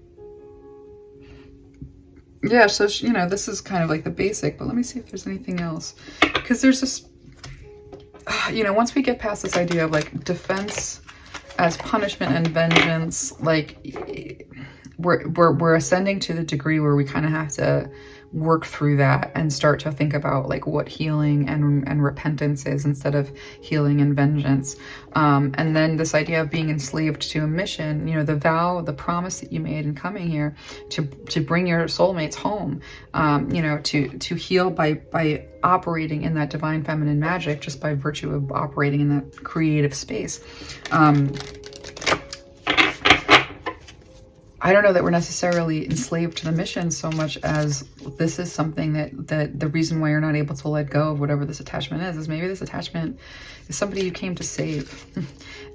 Speaker 1: Yeah, so, you know, this is kind of like the basic, but let me see if there's anything else. Because there's this, you know, once we get past this idea of like defense as punishment and vengeance, like we're ascending to the degree where we kind of have to work through that and start to think about like what healing and repentance is instead of healing and vengeance. And then this idea of being enslaved to a mission, you know, the vow, the promise that you made in coming here to bring your soulmates home, you know, to heal by operating in that divine feminine magic, just by virtue of operating in that creative space. I don't know that we're necessarily enslaved to the mission so much as this is something that the reason why you're not able to let go of whatever this attachment is maybe this attachment is somebody you came to save.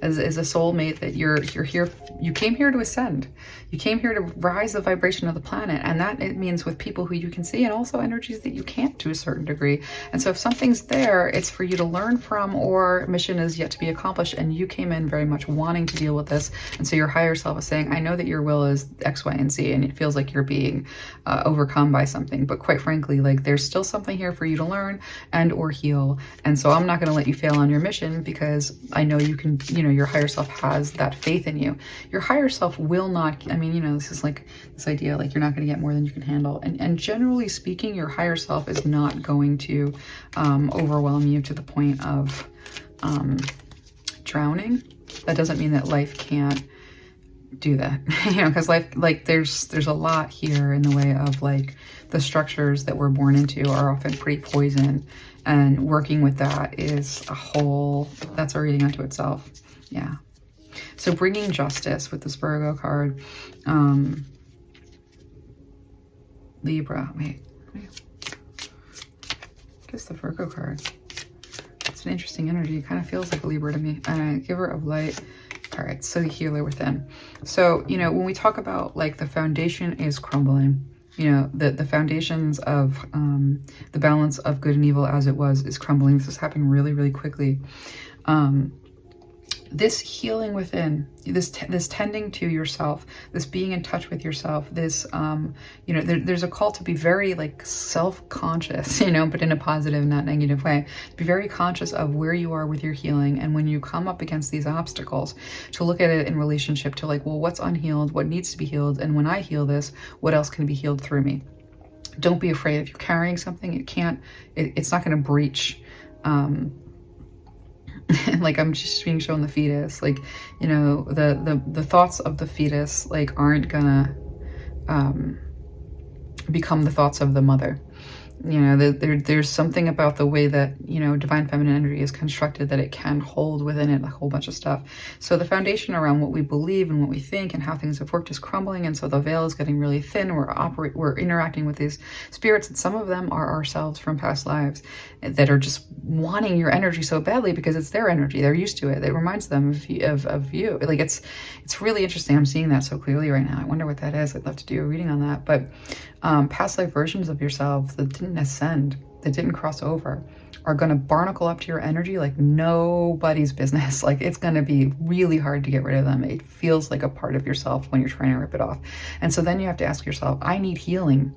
Speaker 1: as a soulmate, that you're here, you came here to ascend. You came here to rise the vibration of the planet. And that it means with people who you can see, and also energies that you can't to a certain degree. And so if something's there, it's for you to learn from, or mission is yet to be accomplished. And you came in very much wanting to deal with this. And so your higher self is saying, I know that your will is X, Y, and Z, and it feels like you're being overcome by something. But quite frankly, like there's still something here for you to learn and or heal. And so I'm not going to let you fail on your mission, because I know you can, you know, your higher self has that faith in you. Your higher self will not, I mean, you know, this is like this idea, like you're not going to get more than you can handle. And generally speaking, your higher self is not going to overwhelm you to the point of drowning. That doesn't mean that life can't do that, you know, because life, like there's a lot here in the way of like the structures that we're born into are often pretty poison, and working with that is a whole, that's a reading unto itself. Yeah. So bringing justice with this Virgo card, Libra, wait, guess the Virgo card, it's an interesting energy. It kind of feels like a Libra to me. Giver of light. All right, so the healer within. So, you know, when we talk about like the foundation is crumbling, you know, the foundations of the balance of good and evil as it was is crumbling. This is happening really, really quickly. This healing within, this tending to yourself, this being in touch with yourself, this, you know, there's a call to be very like self-conscious, you know, but in a positive, not negative way. Be very conscious of where you are with your healing. And when you come up against these obstacles, to look at it in relationship to like, well, what's unhealed, what needs to be healed? And when I heal this, what else can be healed through me? Don't be afraid. If you're carrying something, it can't, it's not going to breach, like I'm just being shown the fetus, like, you know, the thoughts of the fetus like aren't gonna become the thoughts of the mother. You know, there's something about the way that, you know, divine feminine energy is constructed that it can hold within it a whole bunch of stuff. So the foundation around what we believe and what we think and how things have worked is crumbling, and so the veil is getting really thin. We're interacting with these spirits, and some of them are ourselves from past lives that are just wanting your energy so badly because it's their energy. They're used to it. It reminds them of you. Like it's really interesting. I'm seeing that so clearly right now. I wonder what that is. I'd love to do a reading on that. But past life versions of yourself that didn't ascend, that didn't cross over, are going to barnacle up to your energy like nobody's business. Like it's going to be really hard to get rid of them. It feels like a part of yourself when you're trying to rip it off. And so then you have to ask yourself, I need healing.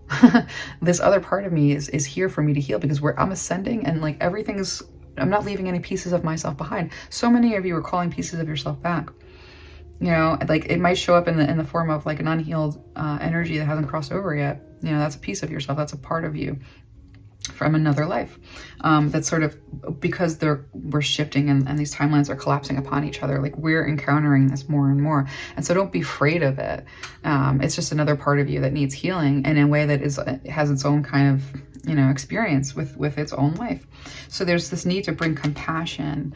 Speaker 1: This other part of me is here for me to heal, because I'm ascending and like everything's, I'm not leaving any pieces of myself behind. So many of you are calling pieces of yourself back. You know, like it might show up in the form of like an unhealed energy that hasn't crossed over yet. You know, that's a piece of yourself. That's a part of you from another life. That's sort of because we're shifting and these timelines are collapsing upon each other. Like we're encountering this more and more. And so don't be afraid of it. It's just another part of you that needs healing, and in a way that has its own kind of, you know, experience with its own life. So there's this need to bring compassion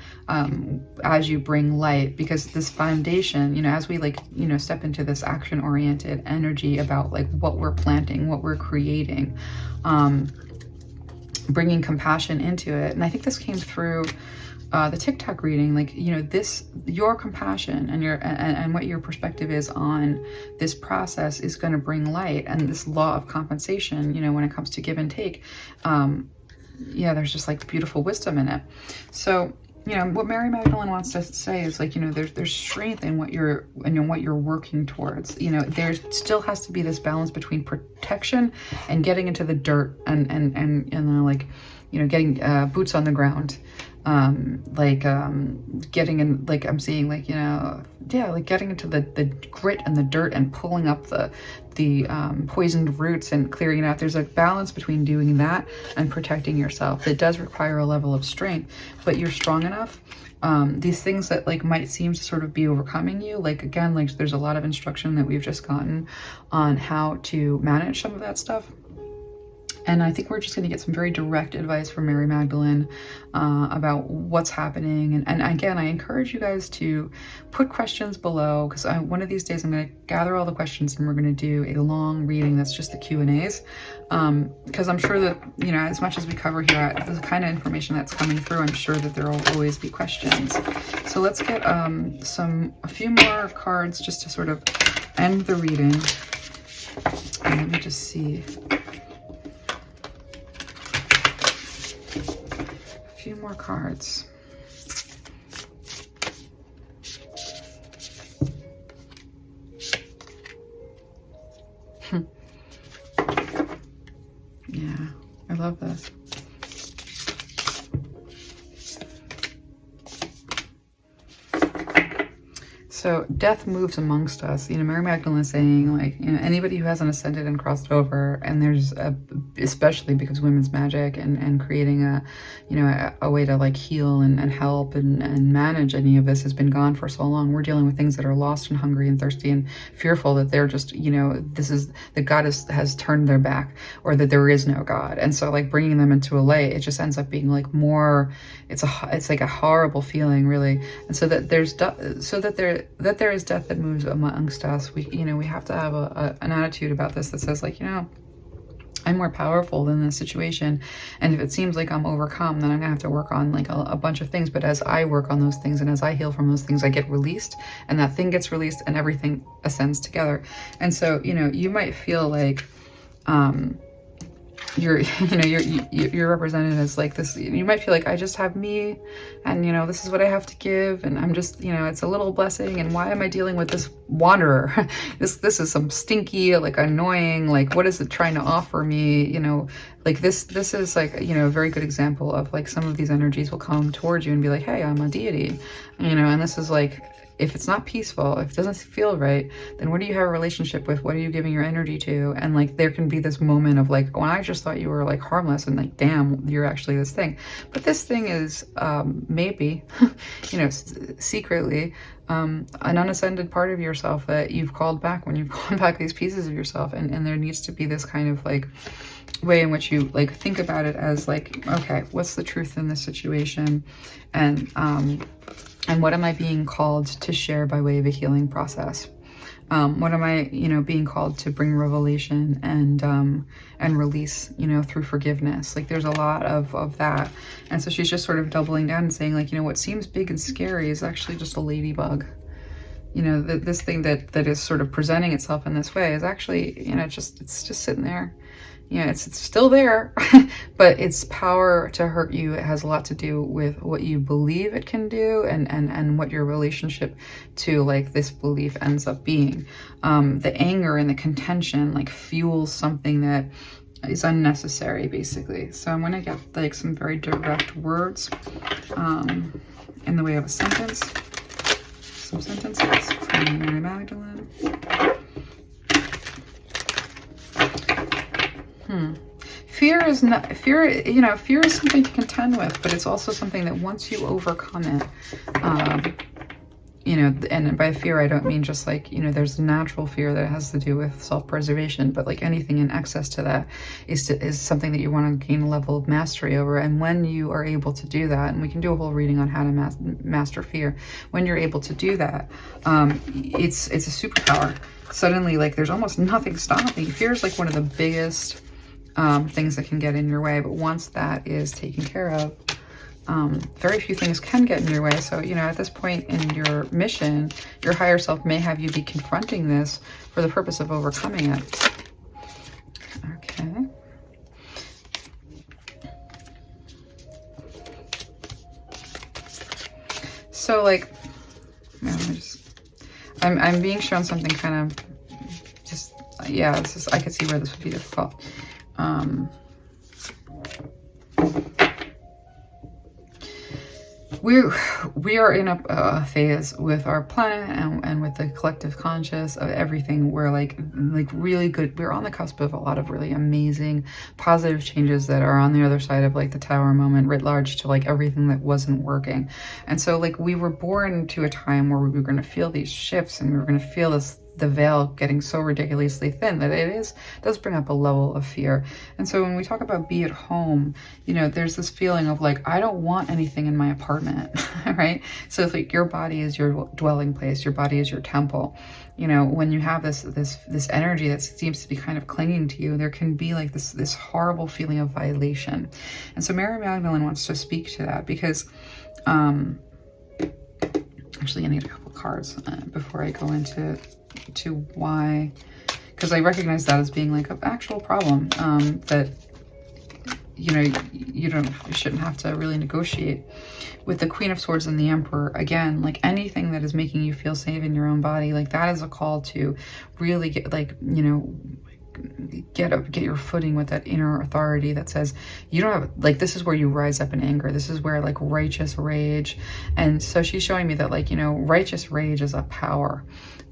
Speaker 1: as you bring light, because this foundation, you know, as we like, you know, step into this action-oriented energy about like what we're planting, what we're creating, bringing compassion into it. And I think this came through the TikTok reading, like, you know, this, your compassion and your, and what your perspective is on this process is going to bring light. And this law of compensation, you know, when it comes to give and take, yeah, there's just like beautiful wisdom in it. So, you know, what Mary Magdalene wants to say is like, you know, there's strength in what you're, and what you're working towards. You know, there still has to be this balance between protection and getting into the dirt and like, you know, getting boots on the ground. Getting in, like, I'm seeing, like, you know, yeah, like getting into the grit and the dirt and pulling up the poisoned roots and clearing it out. There's a balance between doing that and protecting yourself. It does require a level of strength, but you're strong enough. These things that like might seem to sort of be overcoming you, like, again, like there's a lot of instruction that we've just gotten on how to manage some of that stuff. And I think we're just going to get some very direct advice from Mary Magdalene about what's happening. And again, I encourage you guys to put questions below, because one of these days I'm going to gather all the questions and we're going to do a long reading that's just the Q&As. Because I'm sure that, you know, as much as we cover here, the kind of information that's coming through, I'm sure that there will always be questions. So let's get a few more cards just to sort of end the reading. And let me just see. Few more cards. Yeah, I love this. So death moves amongst us. You know, Mary Magdalene is saying, like, you know, anybody who hasn't ascended and crossed over, and there's especially because women's magic and creating a, you know, a way to like heal and help and manage any of this has been gone for so long. We're dealing with things that are lost and hungry and thirsty and fearful that they're just, you know, this is, that God has turned their back, or that there is no God. And so like bringing them into a light, it just ends up being like more, it's like a horrible feeling, really. And so that there is death that moves amongst us. We, you know, we have to have an attitude about this that says, like, you know, I'm more powerful than this situation. And if it seems like I'm overcome, then I'm gonna have to work on like a bunch of things. But as I work on those things and as I heal from those things, I get released, and that thing gets released and everything ascends together. And so, you know, you might feel like, you're represented as like this, you might feel like, I just have me, and you know, this is what I have to give, and I'm just, you know, it's a little blessing, and why am I dealing with this wanderer? this is some stinky, like annoying, like what is it trying to offer me? You know, like this is like, you know, a very good example of like some of these energies will come towards you and be like, hey, I'm a deity, you know. And this is like, if it's not peaceful, if it doesn't feel right, then what do you have a relationship with? What are you giving your energy to? And like, there can be this moment of like, when I just thought you were like harmless, and like, damn, you're actually this thing. But this thing is maybe, you know, secretly an unascended part of yourself that you've called back when you've called back these pieces of yourself. And there needs to be this kind of like way in which you like think about it as like, okay, what's the truth in this situation? And what am I being called to share by way of a healing process? What am I, you know, being called to bring revelation and release, you know, through forgiveness? Like there's a lot of that. And so she's just sort of doubling down and saying, like, you know, what seems big and scary is actually just a ladybug. You know, this thing that is sort of presenting itself in this way is actually, you know, it's just sitting there. You know, it's still there, but its power to hurt you, it has a lot to do with what you believe it can do and what your relationship to like this belief ends up being. The anger and the contention like fuels something that is unnecessary, basically. So I'm gonna get like some very direct words in the way of a sentence. Some sentences from Mary Magdalene. Fear is not, you know, fear is something to contend with, but it's also something that once you overcome it, you know, and by fear, I don't mean just like, you know, there's natural fear that has to do with self-preservation, but like anything in excess to that is something that you want to gain a level of mastery over. And when you are able to do that, and we can do a whole reading on how to master fear, when you're able to do that, it's a superpower. Suddenly, like, there's almost nothing stopping. Fear is like one of the biggest things that can get in your way, but once that is taken care of, very few things can get in your way. So, you know, at this point in your mission, your higher self may have you be confronting this for the purpose of overcoming it. Okay. So, like, I'm being shown something kind of just, yeah, this is, I could see where this would be difficult. We are in a phase with our planet and with the collective conscious of everything. We're like really good. We're on the cusp of a lot of really amazing positive changes that are on the other side of like the tower moment writ large to like everything that wasn't working. And so like we were born to a time where we were going to feel these shifts, and we were going to feel the veil getting so ridiculously thin that does bring up a level of fear. And so when we talk about be at home, you know, there's this feeling of like, I don't want anything in my apartment, right? So it's like your body is your dwelling place, your body is your temple. You know, when you have this energy that seems to be kind of clinging to you, there can be like this horrible feeling of violation. And so Mary Magdalene wants to speak to that because, actually I need a couple cards before I go into why, because I recognize that as being like an actual problem that, you know, you shouldn't have to really negotiate. With the Queen of Swords and the Emperor, again, like anything that is making you feel safe in your own body, like that is a call to really get, like, you know, get your footing with that inner authority that says you don't have, like, this is where you rise up in anger. This is where like righteous rage. And so she's showing me that, like, you know, righteous rage is a power.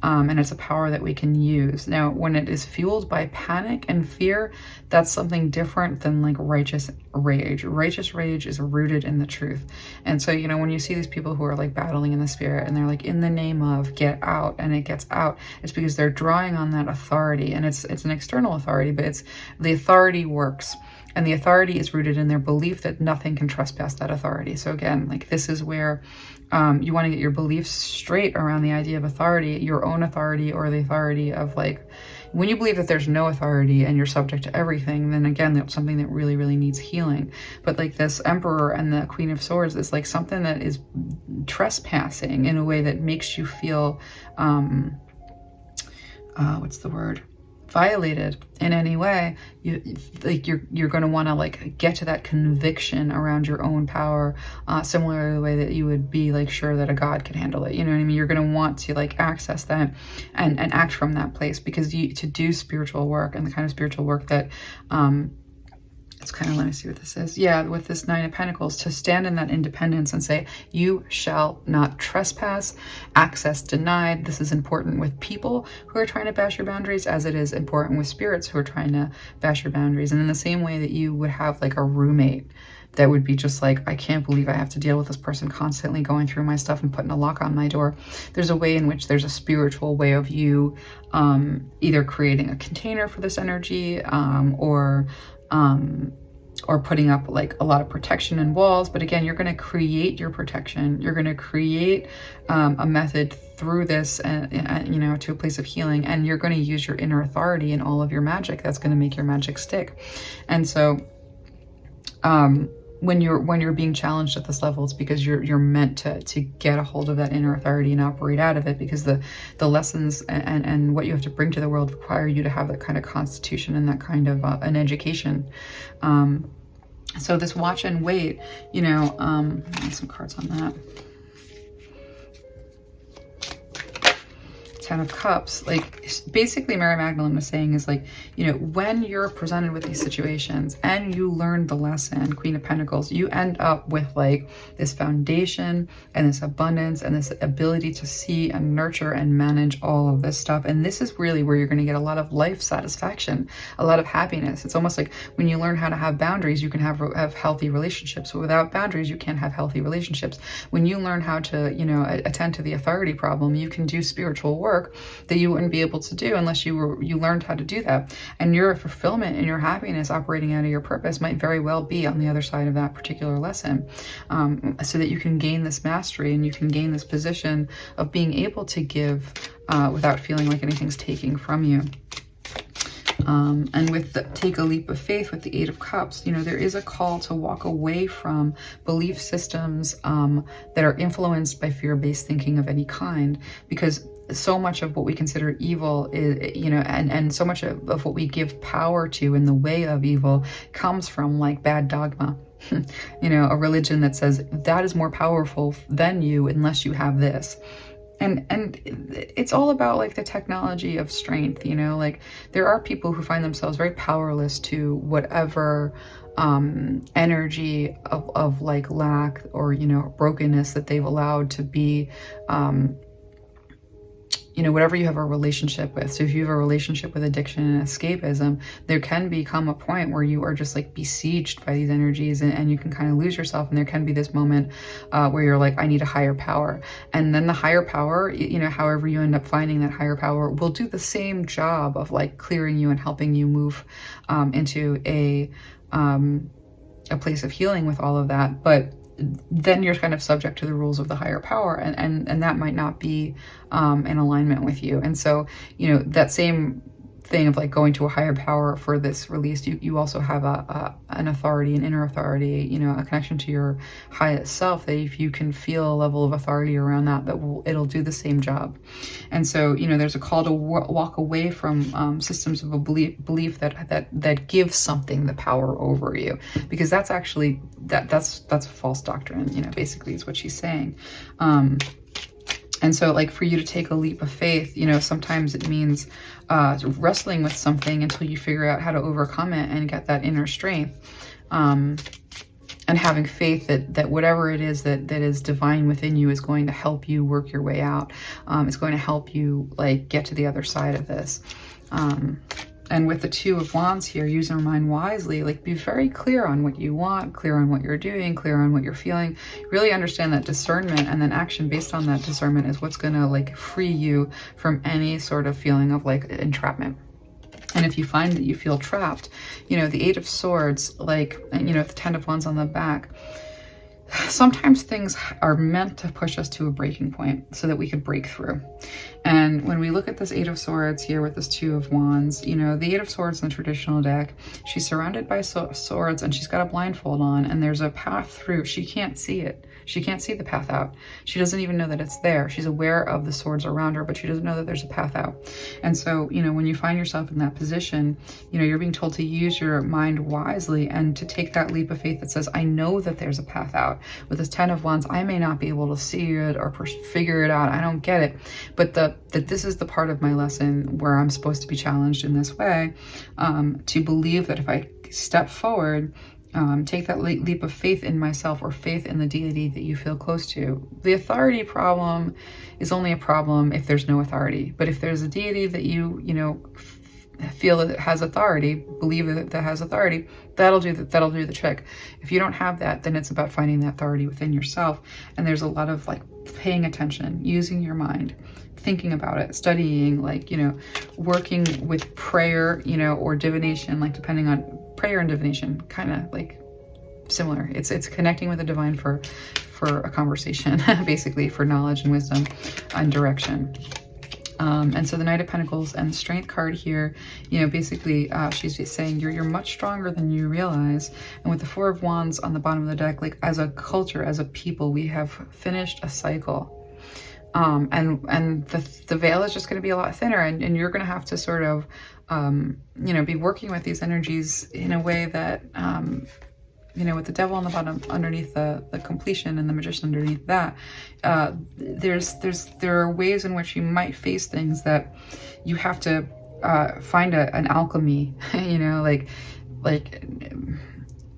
Speaker 1: And it's a power that we can use. Now, when it is fueled by panic and fear, that's something different than like righteous rage. Righteous rage is rooted in the truth. And so, you know, when you see these people who are like battling in the spirit and they're like, in the name of, get out, and it gets out, it's because they're drawing on that authority. And it's an external authority, but it's the authority works. And the authority is rooted in their belief that nothing can trespass that authority. So again, like this is where you want to get your beliefs straight around the idea of authority, your own authority, or the authority of, like, when you believe that there's no authority and you're subject to everything, then again, that's something that really, really needs healing. But like this Emperor and the Queen of Swords is like something that is trespassing in a way that makes you feel, what's the word? Violated in any way. You're going to want to like get to that conviction around your own power, similar to the way that you would be like sure that a god could handle it. You know what I mean? You're going to want to like access that and act from that place, because to do spiritual work and the kind of spiritual work that it's kind of, let me see what this is. Yeah, with this Nine of Pentacles, to stand in that independence and say, you shall not trespass, access denied. This is important with people who are trying to bash your boundaries, as it is important with spirits who are trying to bash your boundaries. And in the same way that you would have like a roommate that would be just like, I can't believe I have to deal with this person constantly going through my stuff and putting a lock on my door. There's a way in which there's a spiritual way of you either creating a container for this energy, or putting up like a lot of protection and walls. But again, you're going to create your protection. You're going to create a method through this, you know, to a place of healing. And you're going to use your inner authority and all of your magic. That's going to make your magic stick. And so, when you're being challenged at this level, it's because you're meant to get a hold of that inner authority and operate out of it, because the lessons and what you have to bring to the world require you to have that kind of constitution and that kind of an education. So this watch and wait, you know, some cards on that. Ten of Cups, like basically Mary Magdalene was saying is like, you know, when you're presented with these situations and you learn the lesson, Queen of Pentacles, you end up with like this foundation and this abundance and this ability to see and nurture and manage all of this stuff. And this is really where you're going to get a lot of life satisfaction, a lot of happiness. It's almost like when you learn how to have boundaries, you can have healthy relationships. But without boundaries, you can't have healthy relationships. When you learn how to, you know, attend to the authority problem, you can do spiritual work that you wouldn't be able to do unless you learned how to do that. And your fulfillment and your happiness operating out of your purpose might very well be on the other side of that particular lesson, so that you can gain this mastery and you can gain this position of being able to give without feeling like anything's taking from you. And with the take a leap of faith with the Eight of Cups, you know, there is a call to walk away from belief systems that are influenced by fear-based thinking of any kind, because so much of what we consider evil is, you know, and so much of what we give power to in the way of evil comes from like bad dogma. You know, a religion that says that is more powerful than you unless you have this. And it's all about like the technology of strength, you know, like there are people who find themselves very powerless to whatever energy of like lack or, you know, brokenness that they've allowed to be, you know, whatever you have a relationship with. So if you have a relationship with addiction and escapism, there can become a point where you are just like besieged by these energies, and you can kind of lose yourself. And there can be this moment where you're like, I need a higher power. And then the higher power, you know, however you end up finding that higher power, will do the same job of like clearing you and helping you move into a place of healing with all of that. But then you're kind of subject to the rules of the higher power, and that might not be in alignment with you. And so, you know, that same thing of like going to a higher power for this release, you also have an authority, an inner authority, you know, a connection to your highest self, that if you can feel a level of authority around that, it'll do the same job. And so, you know, there's a call to walk away from systems of a belief that gives something the power over you, because that's actually that's false doctrine, you know, basically is what she's saying. And so like for you to take a leap of faith, you know, sometimes it means wrestling with something until you figure out how to overcome it and get that inner strength. And having faith that whatever it is that is divine within you is going to help you work your way out. It's going to help you like get to the other side of this. And with the Two of Wands here, using our mind wisely, like be very clear on what you want, clear on what you're doing, clear on what you're feeling. Really understand that discernment and then action based on that discernment is what's going to like free you from any sort of feeling of like entrapment. And if you find that you feel trapped, you know, the Eight of Swords, like, you know, the Ten of Wands on the back, sometimes things are meant to push us to a breaking point so that we could break through. And when we look at this Eight of Swords here with this Two of Wands, you know, the Eight of Swords in the traditional deck, she's surrounded by swords and she's got a blindfold on, and there's a path through. She can't see it. She can't see the path out. She doesn't even know that it's there. She's aware of the swords around her, but she doesn't know that there's a path out. And so, you know, when you find yourself in that position, you know, you're being told to use your mind wisely and to take that leap of faith that says, I know that there's a path out. With this Ten of Wands, I may not be able to see it or figure it out. I don't get it. But that this is the part of my lesson where I'm supposed to be challenged in this way, to believe that if I step forward, take that leap of faith in myself or faith in the deity that you feel close to. The authority problem is only a problem if there's no authority. But if there's a deity that you know, feel that it has authority, believe that it has authority, that'll do the trick. If you don't have that, then it's about finding that authority within yourself. And there's a lot of like paying attention, using your mind, thinking about it, studying, like, you know, working with prayer, you know, or divination, like depending on prayer and divination, kind of like similar. It's connecting with the divine for a conversation, basically, for knowledge and wisdom and direction. And so the Knight of Pentacles and the Strength card here, you know, basically she's saying you're much stronger than you realize. And with the Four of Wands on the bottom of the deck, like as a culture, as a people, we have finished a cycle. And the veil is just going to be a lot thinner, and you're going to have to sort of, you know, be working with these energies in a way that, you know, with the Devil on the bottom underneath the completion and the Magician underneath that, there are ways in which you might face things that you have to find an alchemy, you know, like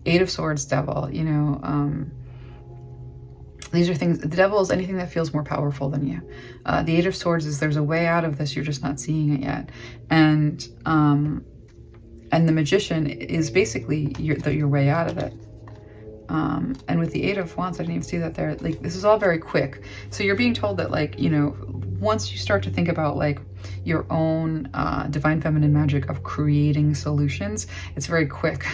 Speaker 1: Eight of Swords, Devil, you know, these are things, the Devil is anything that feels more powerful than you. The Eight of Swords is there's a way out of this, you're just not seeing it yet. And the Magician is basically your way out of it. And with the Eight of Wands, I didn't even see that there. Like, this is all very quick. So you're being told that, like, you know, once you start to think about like your own divine feminine magic of creating solutions, it's very quick.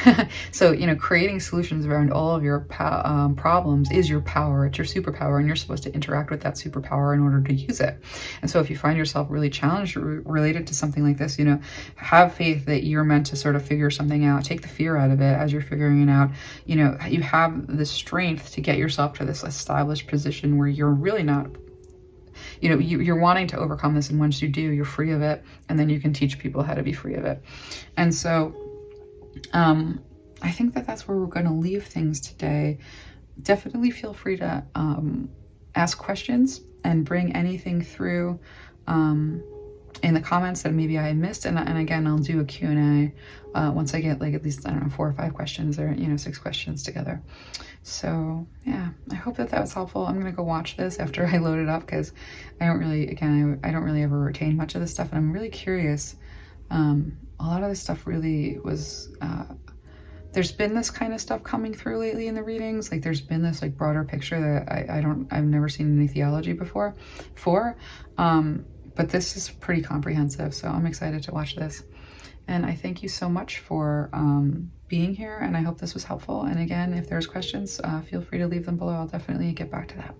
Speaker 1: So, you know, creating solutions around all of your problems is your power. It's your superpower, and you're supposed to interact with that superpower in order to use it. And so if you find yourself really challenged related to something like this, you know, have faith that you're meant to sort of figure something out. Take the fear out of it as you're figuring it out. You know, you have the strength to get yourself to this established position where you're really not, you know, you're wanting to overcome this, and once you do, you're free of it, and then you can teach people how to be free of it. And so I think that that's where we're going to leave things today. Definitely feel free to ask questions and bring anything through in the comments that maybe I missed, and again, I'll do a Q&A once I get like at least, I don't know, 4 or 5 questions, or, you know, 6 questions together. So yeah, I hope that was helpful. I'm gonna go watch this after I load it up, because I don't really, again, I don't really ever retain much of this stuff, and I'm really curious. A lot of this stuff really was, there's been this kind of stuff coming through lately in the readings. Like there's been this like broader picture that I've never seen any theology before but this is pretty comprehensive, so I'm excited to watch this. And I thank you so much for being here, and I hope this was helpful. And again, if there's questions, feel free to leave them below. I'll definitely get back to that.